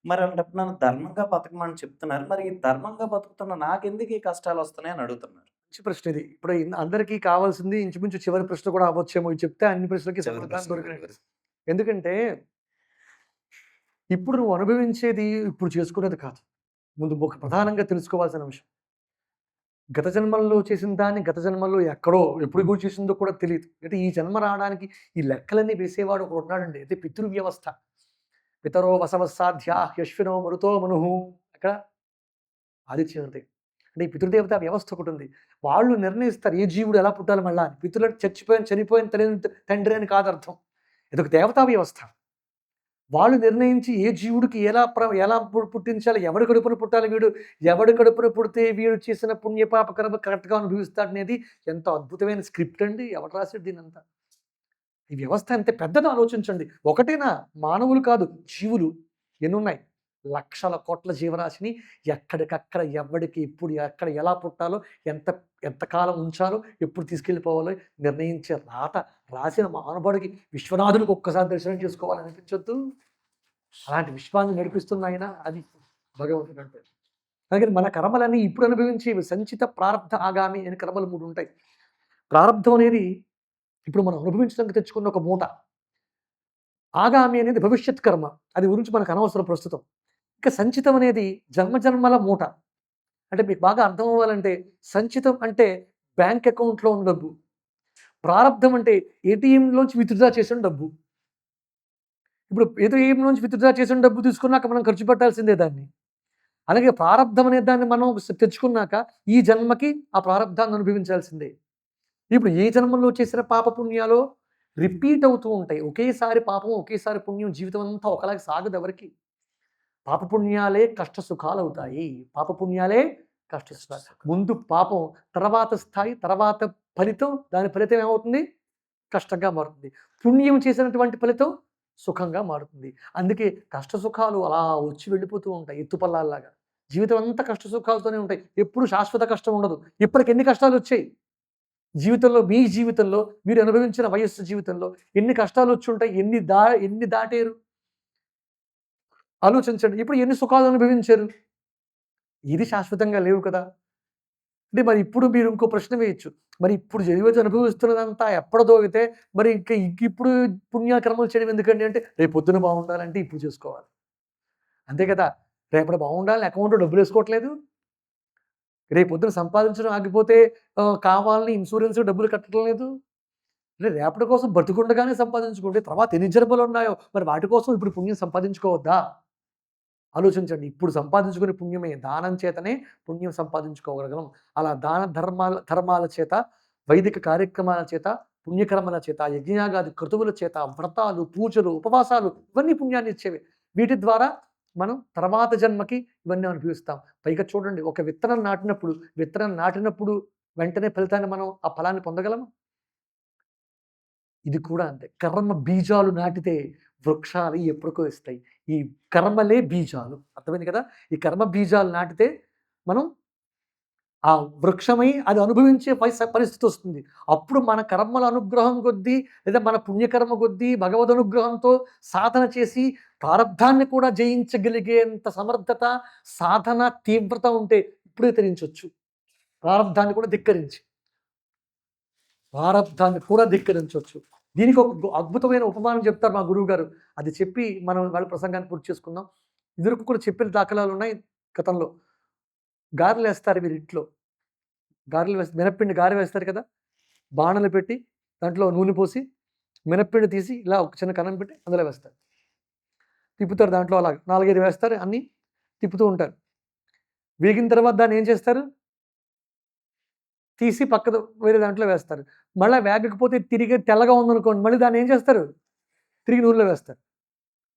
మరి అలాంటప్పుడు నన్ను ధర్మంగా బతకమని చెప్తున్నారు. మరి ఈ ధర్మంగా బతుకుతున్న నాకెందుకు ఈ కష్టాలొస్తున్నాయి అని అడుగుతున్నారు. మంచి ప్రశ్న ఇది. ఇప్పుడు అందరికీ కావాల్సింది ఇంచుమించు చివరి ప్రశ్న కూడా అవ్వచ్చేమో. ఇది చెప్తే అన్ని ప్రశ్నలకి చివరి సమాధానం ప్రశ్న దొరికినట్టు. ఎందుకంటే ఇప్పుడు నువ్వు అనుభవించేది ఇప్పుడు చేసుకునేది కాదు. ముందు ఒక ప్రధానంగా తెలుసుకోవాల్సిన అంశం. గత జన్మల్లో చేసిన దాన్ని గత జన్మల్లో ఎక్కడో ఎప్పుడు కూడా చేసిందో కూడా తెలియదు. అంటే ఈ జన్మ రావడానికి ఈ లెక్కలన్నీ వేసేవాడు ఒకడు ఉన్నాడండి. అయితే పితృవ్యవస్థ. పితరో వసవస్సాధ్యా యశ్వినో మరుతో మనుహు అక్కడ ఆదిత్యహృదయ. అంటే ఈ పితృదేవత వ్యవస్థ ఒకటి ఉంది. వాళ్ళు నిర్ణయిస్తారు ఏ జీవుడు ఎలా పుట్టాలి మళ్ళా అని. పితృలకు చనిపోయిన తండ్రి అని కాదు అర్థం. ఇదొక దేవతా వ్యవస్థ. వాళ్ళు నిర్ణయించి ఏ జీవుడికి ఎలా పుట్టించాలి, ఎవడి కడుపున పుట్టాలి వీడు, ఎవడి కడుపున పుడితే వీడు చేసిన పుణ్యపాప కర్మ కరెక్ట్గా అనుభవిస్తాడు అనేది ఎంతో అద్భుతమైన స్క్రిప్ట్ అండి. ఎవరు రాశాడు దీనంతా? ఈ వ్యవస్థ ఎంత పెద్దదో ఆలోచించండి. ఒకటేనా, మానవులు కాదు జీవులు ఎన్నున్నాయి, లక్షల కోట్ల జీవరాశిని ఎక్కడికక్కడ ఎవడికి ఎప్పుడు ఎక్కడ ఎలా పుట్టాలో ఎంతకాలం ఉంచాలో ఎప్పుడు తీసుకెళ్ళిపోవాలో నిర్ణయించే రాసిన మహానుభావుడికి విశ్వనాథుడికి ఒక్కసారి దర్శనం చేసుకోవాలని అనిపించొద్దు. అలాంటి విశ్వాన్ని నడిపిస్తున్న ఆయన అది భగవంతుడు అంటే. అందుకని మన కర్మలన్నీ ఇప్పుడు అనుభవించేవి సంచిత ప్రారంధ ఆగామి అని కర్మలు 3 ఉంటాయి. ప్రారంధం అనేది ఇప్పుడు మనం అనుభవించడానికి తెచ్చుకున్న ఒక మూట. ఆగామి అనేది భవిష్యత్ కర్మ, అది గురించి మనకు అనవసరం ప్రస్తుతం. ఇక సంచితం అనేది జన్మజన్మల మూట. అంటే మీకు బాగా అర్థం అవ్వాలంటే సంచితం అంటే బ్యాంక్ అకౌంట్లో ఉన్న డబ్బు, ప్రారంధం అంటే ఏటీఎంలోంచి విత్డ్రా చేసిన డబ్బు. ఇప్పుడు ఏటీఎంలోంచి విత్డ్రా చేసిన డబ్బు తీసుకున్నాక మనం ఖర్చు పెట్టాల్సిందే దాన్ని. అలాగే ప్రారంధం అనే దాన్ని మనం తెచ్చుకున్నాక ఈ జన్మకి ఆ ప్రారంధాన్ని అనుభవించాల్సిందే. ఇప్పుడు ఏ జన్మలో చేసిన పాపపుణ్యాలో రిపీట్ అవుతూ ఉంటాయి. ఒకేసారి పాపం ఒకేసారి పుణ్యం జీవితం అంతా ఒకలాగా సాగదు ఎవరికి. పాపపుణ్యాలే కష్ట సుఖాలు అవుతాయి. పాపపుణ్యాలే కష్ట సుఖాలు. ముందు పాపం, తర్వాత స్థాయి, తర్వాత ఫలితం. దాని ఫలితం ఏమవుతుంది? కష్టంగా మారుతుంది. పుణ్యం చేసినటువంటి ఫలితం సుఖంగా మారుతుంది. అందుకే కష్ట సుఖాలు అలా వచ్చి వెళ్ళిపోతూ ఉంటాయి ఎత్తుపల్లాల్లాగా. జీవితం అంతా కష్ట సుఖాలతోనే ఉంటాయి. ఎప్పుడు శాశ్వత కష్టం ఉండదు. ఇప్పటికి ఎన్ని కష్టాలు వచ్చాయి జీవితంలో, మీ జీవితంలో మీరు అనుభవించిన వయస్సు జీవితంలో ఎన్ని కష్టాలు వచ్చి ఉంటాయి, ఎన్ని దాటారు ఆలోచించండి. ఇప్పుడు ఎన్ని సుఖాలు అనుభవించారు? ఇది శాశ్వతంగా లేవు కదా. అంటే మరి ఇప్పుడు మీరు ఇంకో ప్రశ్న వేయచ్చు. మరి ఇప్పుడు ఈరోజు అనుభవిస్తున్నదంతా ఎప్పటిదోగితే మరి ఇప్పుడు పుణ్యకర్మలు చేయడం ఎందుకండి అంటే, రేపు పొద్దున బాగుండాలంటే ఇప్పుడు చేసుకోవాలి. అంతే కదా. రేపటి బాగుండాలని అకౌంట్లో డబ్బులు వేసుకోవట్లేదు. రేపు పొద్దున సంపాదించడం ఆగిపోతే కావాలని ఇన్సూరెన్స్ డబ్బులు కట్టడం లేదు. అంటే రేపటి కోసం బతుకుండగానే సంపాదించుకుంటే తర్వాత ఎన్ని జన్మలు ఉన్నాయో మరి వాటి కోసం ఇప్పుడు పుణ్యం సంపాదించుకోవద్దా? ఆలోచించండి. ఇప్పుడు సంపాదించుకునే పుణ్యమే, దానం చేతనే పుణ్యం సంపాదించుకోగలగలం. అలా దాన ధర్మాల చేత, వైదిక కార్యక్రమాల చేత, పుణ్యకర్మల చేత, యజ్ఞయాగాది క్రతువుల చేత, వ్రతాలు, పూజలు, ఉపవాసాలు ఇవన్నీ పుణ్యాన్ని ఇచ్చేవి. వీటి ద్వారా మనం తర్వాత జన్మకి ఇవన్నీ అనుభవిస్తాం. పైగా చూడండి, ఒక విత్తనం నాటినప్పుడు వెంటనే ఫలితాన్ని మనం ఆ ఫలాన్ని పొందగలమా? ఇది కూడా అంతే. కర్మ బీజాలు నాటితే వృక్షాలు ఎప్పటికో ఇస్తాయి. ఈ కర్మలే బీజాలు. అర్థమైంది కదా. ఈ కర్మ బీజాలు నాటితే మనం ఆ వృక్షమై అది అనుభవించే పరిస్థితి వస్తుంది. అప్పుడు మన కర్మల అనుగ్రహం కొద్దీ లేదా మన పుణ్యకర్మ కొద్దీ భగవద్ అనుగ్రహంతో సాధన చేసి ప్రారంధాన్ని కూడా జయించగలిగేంత సమర్థత, సాధన తీవ్రత ఉంటే ఇప్పుడే తరించవచ్చు. ప్రారంధాన్ని కూడా ధిక్కరించవచ్చు. దీనికి ఒక అద్భుతమైన ఉపమానం చెప్తారు మా గురువు గారు. అది చెప్పి మనం వాళ్ళ ప్రసంగాన్ని పూర్తి చేసుకుందాం. ఇదివరకు కూడా చెప్పిన దాఖలాలు ఉన్నాయి గతంలో. గారెలు వేస్తారు మీరు ఇంట్లో. మినప్పిండి గారె వేస్తారు కదా. బాణలు పెట్టి దాంట్లో నూనె పోసి మినప్పిండి తీసి ఇలా ఒక చిన్న కన్నం పెట్టి అందులో వేస్తారు. తిప్పుతారు దాంట్లో అలాగ 4-5 వేస్తారు, అన్నీ తిప్పుతూ ఉంటారు. వేగిన తర్వాత దాన్ని ఏం చేస్తారు, తీసి పక్కన వేరే దాంట్లో వేస్తారు. మళ్ళీ వేగకపోతే తిరిగి తెల్లగా ఉందనుకోండి, మళ్ళీ దాన్ని ఏం చేస్తారు, తిరిగి నూనెలో వేస్తారు.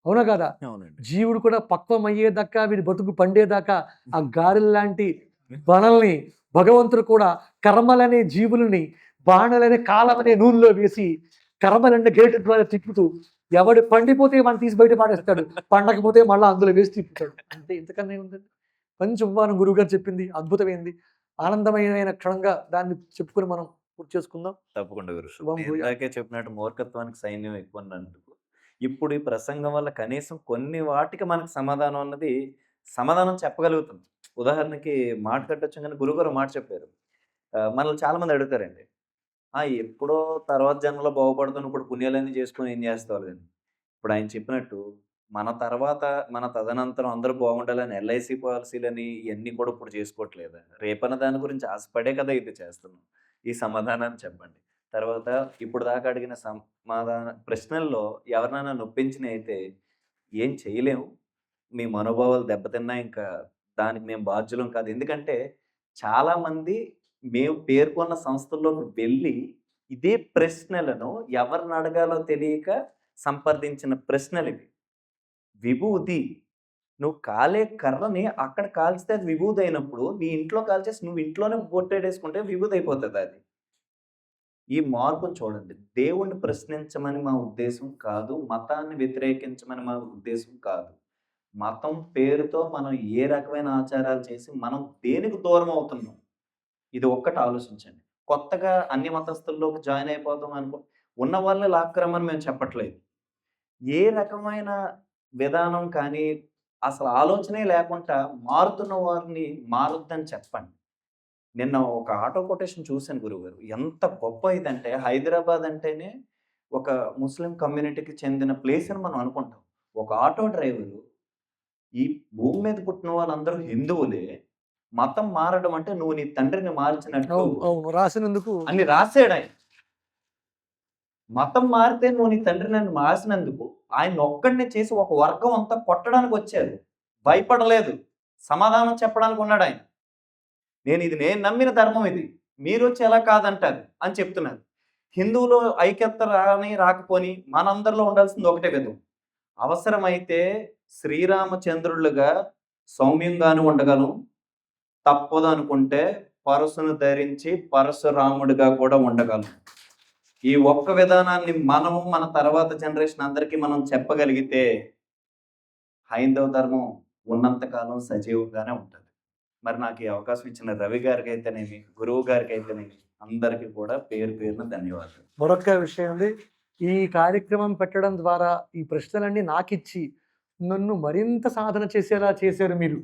అవునా కదా? అవునండి. జీవుడు కూడా పక్వం అయ్యేదాకా, వీడి బతుకు పండేదాకా ఆ గారెల లాంటి బణల్ని భగవంతుడు కూడా కర్మలనే జీవులని బాణలనే కాలమనే నూనెలో వేసి కర్మలనే గేటు ద్వారా తిప్పుతూ ఎవడు పండిపోతే మనం తీసి బయట పాడేస్తాడు, పండకపోతే మళ్ళీ అందులో వేసి తిప్పుతాడు. అంతే, ఇంతకన్నా ఏముందండి. మంచి ఉపమానం గురువుగారు చెప్పింది అద్భుతమైంది, ఆనందమయమైన క్షణంగా దాన్ని చెప్పుకొని మనం పూర్తి చేసుకుందాం. తప్పకుండా గురు. శుభం నేను భూయాత్. ఇందాకే చెప్పినట్టు మూర్ఖత్వానికి సైన్యం ఎక్కువ అన్నందుకు, ఇప్పుడు ఈ ప్రసంగం వల్ల కనీసం కొన్ని వాటికి మనకు సమాధానం అన్నది సమాధానం చెప్పగలుగుతాం. ఉదాహరణకి మాట కట్టొచ్చు కానీ గురువుగారు మాట చెప్పారు. మనల్ని చాలా మంది అడుగుతారండి. ఎప్పుడో తర్వాత జన్మలో బాగుపడతాను, ఇప్పుడు పుణ్యాలన్నీ చేసుకొని ఏం చేస్తావు అని. ఇప్పుడు ఆయన చెప్పినట్టు మన తర్వాత మన తదనంతరం అందరూ బాగుండాలని ఎల్ఐసి పాలసీలని ఇవన్నీ కూడా ఇప్పుడు చేసుకోవట్లేదా? రేపన్న దాని గురించి ఆశపడే కదా ఇది చేస్తున్నాం. ఈ సమాధానాన్ని చెప్పండి. తర్వాత ఇప్పుడు దాకా అడిగిన ప్రశ్నల్లో ఎవరినైనా నొప్పించినయి అయితే ఏం చేయలేము. మీ మనోభావాలు దెబ్బతిన్నా ఇంకా దానికి మేము బాధ్యులం కాదు. ఎందుకంటే చాలామంది మేము పేర్కొన్న సంస్థల్లోకి వెళ్ళి ఇదే ప్రశ్నలను ఎవరిని అడగాలో తెలియక సంప్రదించిన ప్రశ్నలివి. విభూది. నువ్వు కాలే కర్రని అక్కడ కాల్చితే అది విభూది అయినప్పుడు, నీ ఇంట్లో కాల్చేసి నువ్వు ఇంట్లోనే బొట్టేడేసుకుంటే విభూది అయిపోతది అది. ఈ మార్పును చూడండి. దేవుణ్ణి ప్రశ్నించమని మా ఉద్దేశం కాదు. మతాన్ని వ్యతిరేకించమని మా ఉద్దేశం కాదు. మతం పేరుతో మనం ఏ రకమైన ఆచారాలు చేసి మనం దేనికి దూరం అవుతున్నాం? ఇది ఒక్కటి ఆలోచించండి. కొత్తగా అన్ని మతస్థుల్లోకి జాయిన్ అయిపోదాం ఉన్న వాళ్ళని లాక్కరమని మేము చెప్పట్లేదు. ఏ రకమైన విధానం కానీ, అసలు ఆలోచనే లేకుండా మారుతున్న వారిని మారొద్దని చెప్పండి. నిన్న ఒక ఆటో కొటేషన్ చూశాను గురువుగారు. ఎంత గొప్ప ఇదంటే, హైదరాబాద్ అంటేనే ఒక ముస్లిం కమ్యూనిటీకి చెందిన ప్లేస్ అని మనం అనుకుంటాం. ఒక ఆటో డ్రైవరు, ఈ భూమి మీద పుట్టిన వాళ్ళందరూ హిందువులే. మతం మారడం అంటే నువ్వు నీ తండ్రిని మార్చినట్టు అవును, అవును, రాసినందుకు అని రాసాడాయన. మతం మారితే నువ్వు నీ తండ్రి నన్ను మార్చినందుకు ఆయన ఒక్కడినే చేసి ఒక వర్గం అంతా కొట్టడానికి వచ్చారు. భయపడలేదు. సమాధానం చెప్పడానికి ఉన్నాడు ఆయన. నేను నమ్మిన ధర్మం ఇది. మీరొచ్చి ఎలా కాదంటారు అని చెప్తున్నారు. హిందువులో ఐక్యత రాకపోని మనందరిలో ఉండాల్సింది ఒకటే విధం. అవసరమైతే శ్రీరామచంద్రులుగా సౌమ్యంగాను ఉండగలం. తప్పదు అనుకుంటే పరశును ధరించి పరశురాముడిగా కూడా ఉండగలం. ఈ ఒక్క విధానాన్ని మనము మన తర్వాత జనరేషన్ అందరికీ మనం చెప్పగలిగితే హైందవ ధర్మం ఉన్నంత కాలం సజీవంగానే ఉంటుంది. మరి నాకు ఈ అవకాశం ఇచ్చిన రవి గారికి అయితేనేమి, గురువు గారికి అయితేనేమి అందరికీ కూడా పేరు పేరున ధన్యవాదాలు. మరొక విషయం ఉంది, ఈ కార్యక్రమం పెట్టడం ద్వారా ఈ ప్రశ్నలన్నీ నాకిచ్చి నన్ను మరింత సాధన చేసేలా చేశారు మీరు.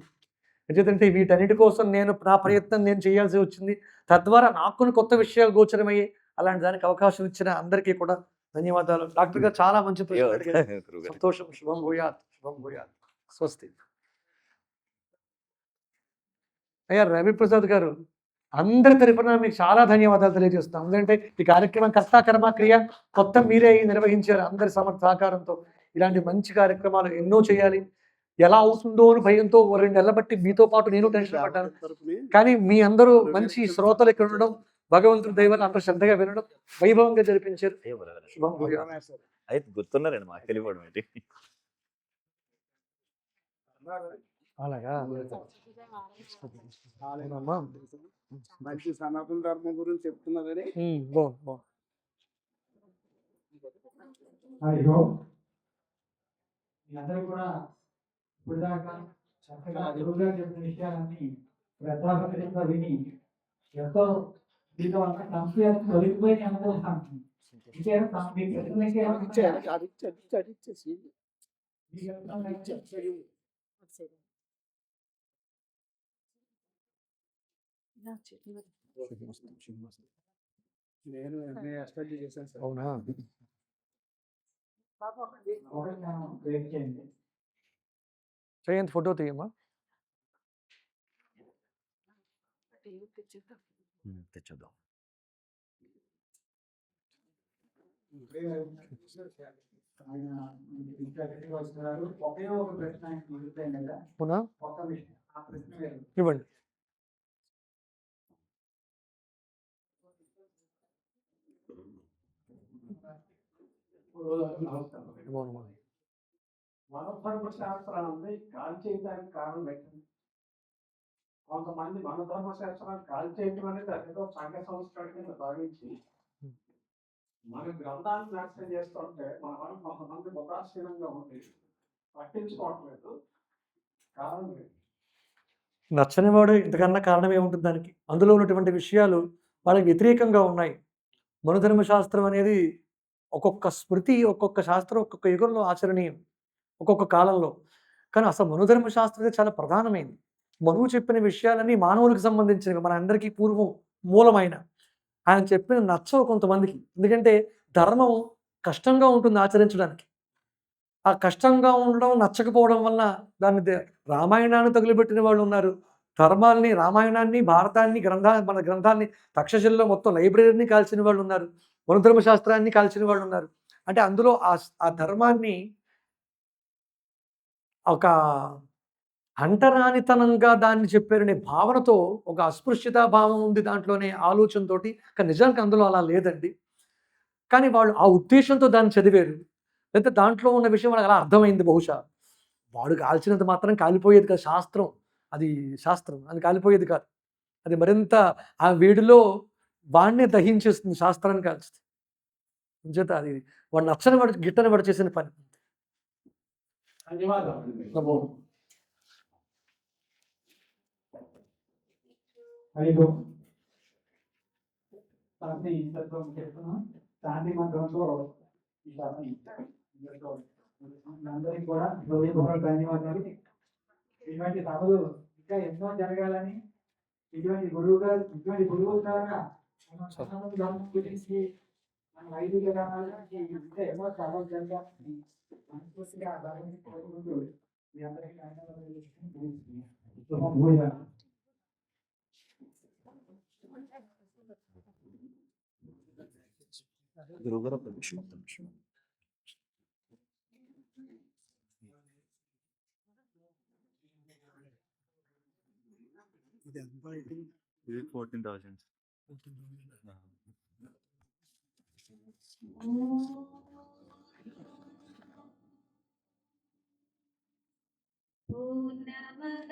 ఎందుకంటే వీటన్నిటి కోసం నా ప్రయత్నం నేను చేయాల్సి వచ్చింది. తద్వారా నాకు కొత్త విషయాలు గోచరమయ్యాయి. అలాంటి దానికి అవకాశం ఇచ్చిన అందరికీ కూడా ధన్యవాదాలు. డాక్టర్ గారు చాలా మంచి ప్రశ్న అడిగారు. సంతోషం. శుభం భూయాత్. శుభం భూయాత్. స్వస్తి. అయ్యా రవి ప్రసాద్ గారు, అందరి తరఫున మీకు చాలా ధన్యవాదాలు తెలియజేస్తాం. ఎందుకంటే ఈ కార్యక్రమం కర్త కర్మ క్రియ మొత్తం మీరే నిర్వహించారు అందరి సహకారంతో. ఇలాంటి మంచి కార్యక్రమాలు ఎన్నో చేయాలి. ఎలా అవుతుందో అని భయంతో 2 నెలల బట్టి మీతో పాటు నేను టెన్షన్ పడ్డాను. కానీ మీ అందరూ మంచి శ్రోతలు ఇక్కడ ఉండడం, భగవంతుడి దయ వల్ల అందరూ శ్రద్ధగా వినడం, వైభవంగా జరిపించారు. శుభం భూయాత్. అయితే గుర్తున్నారండి, మాకు తెలియడం ఏంటి. అలాగా అవునమ్మా. మంచి సనాతన ధర్మం గురించి చెప్తున్నారని బాగుంది. అయ్యో మీరందరూ కూడా ఇప్పుడు దాకా చక్కగా గురువుగా చెప్పిన విషయాలన్నీ శ్రద్ధాభక్తిగా విని ఎంతో దీంతో అంతా సంస్కృతి తొలగిపోయి అనుభవిస్తాను. నేను ఎంఏ ఎస్టడీ చేశాను సార్. అవునా? చేయండి, ఫోటో తీయమ్మా. తెచ్చుద్దాం. ఆయన విద్యార్థి వస్తున్నారు. ఒకే ఒక ప్రశ్న ఆయన మిగిలిపోయింది కదా, అవునా? ఒక విషయం ఆ ప్రశ్న వేరు. ఇవ్వండి. నమస్కారం. ఇవ్వను. మనోధర్మ శాస్త్రాన్ని కాల్ చేయడానికి కారణం ఏంటంటే కొంతమంది మనోధర్మ శాస్త్రాన్ని కాల్ చేయటం అనేది అదేదో సంఘ సంస్కరణ కింద భావించి మన గ్రంథాన్ని నాశనం చేస్తుంటే మన కొంతమంది ఉదాసీనంగా ఉండి పట్టించుకోవట్లేదు. కారణం ఏంటి? నచ్చని వాడు ఇంతకన్నా కారణం ఏముంటుంది దానికి? అందులో ఉన్నటువంటి విషయాలు వాళ్ళకి వ్యతిరేకంగా ఉన్నాయి. మనుధర్మ శాస్త్రం అనేది ఒక్కొక్క స్మృతి, ఒక్కొక్క శాస్త్రం ఒక్కొక్క యుగంలో ఆచరణీయం, ఒక్కొక్క కాలంలో. కానీ అసలు మనుధర్మ శాస్త్రం అనేది చాలా ప్రధానమైంది. మనువు చెప్పిన విషయాలన్నీ మానవులకు సంబంధించినవి, మన అందరికీ పూర్వం మూలమైన. ఆయన చెప్పిన నచ్చవు కొంతమందికి. ఎందుకంటే ధర్మం కష్టంగా ఉంటుంది ఆచరించడానికి. ఆ కష్టంగా ఉండడం, నచ్చకపోవడం వలన దాన్ని రామాయణాన్ని తగులుబెట్టిన వాళ్ళు ఉన్నారు. ధర్మాల్ని, రామాయణాన్ని, భారతాన్ని, మన గ్రంథాన్ని తక్షశిలలో మొత్తం లైబ్రరీని కాల్చిన వాళ్ళు ఉన్నారు. మనుధర్మ శాస్త్రాన్ని కాల్చిన వాళ్ళు ఉన్నారు. అంటే అందులో ఆ ధర్మాన్ని ఒక అంటరానితనంగా దాన్ని చెప్పారనే భావనతో, ఒక అస్పృశ్యతా భావం ఉంది దాంట్లోనే, ఆలోచనతోటి. కానీ నిజానికి అందులో అలా లేదండి. కానీ వాళ్ళు ఆ ఉద్దేశంతో దాన్ని చదివారు. లేకపోతే దాంట్లో ఉన్న విషయం వాళ్ళకి అలా అర్థమైంది బహుశా. వాడు కాల్చినంత మాత్రం కాలిపోయేది కాదు శాస్త్రం. అది శాస్త్రం. అది కాలిపోయేది కాదు. అది మరింత ఆ వేడిలో వాడినే దహించేస్తుంది శాస్త్రాన్ని కాల్చితే. అంచేత అది వాడు నచ్చని వాడు, గిట్టని వాడు చేసిన పని. ధన్యవాదాలు. నమో. ఐదు శాంతి ఇంతతో చెప్తున్నాం. శాంతి మంత్రంతో ఈ శాంతి ఇంతతో అందరికీ కూడా హృదయపూర్వక ధన్యవాదాలు. ఇటువంటి సభలు ఇంకా ఎన్నో జరగాలని, ఇటువంటి గురువుల ద్వారా మన సనాతన ధర్మం గురించి, మన వైదిక విధానాల గురించి ఇంకా ఎన్నో సభలు జరగాలని మనస్ఫూర్తిగా భగవంతుని కోరుకుంటూ మీ అందరికీ ధన్యవాదాలు. శుభం భూయాలు. గురువుగారు ఒక్క నిమిషం, ఒక్క నిమిషం. ఇది ఎంత అయితే ఇది 14,000. పూర్ణమద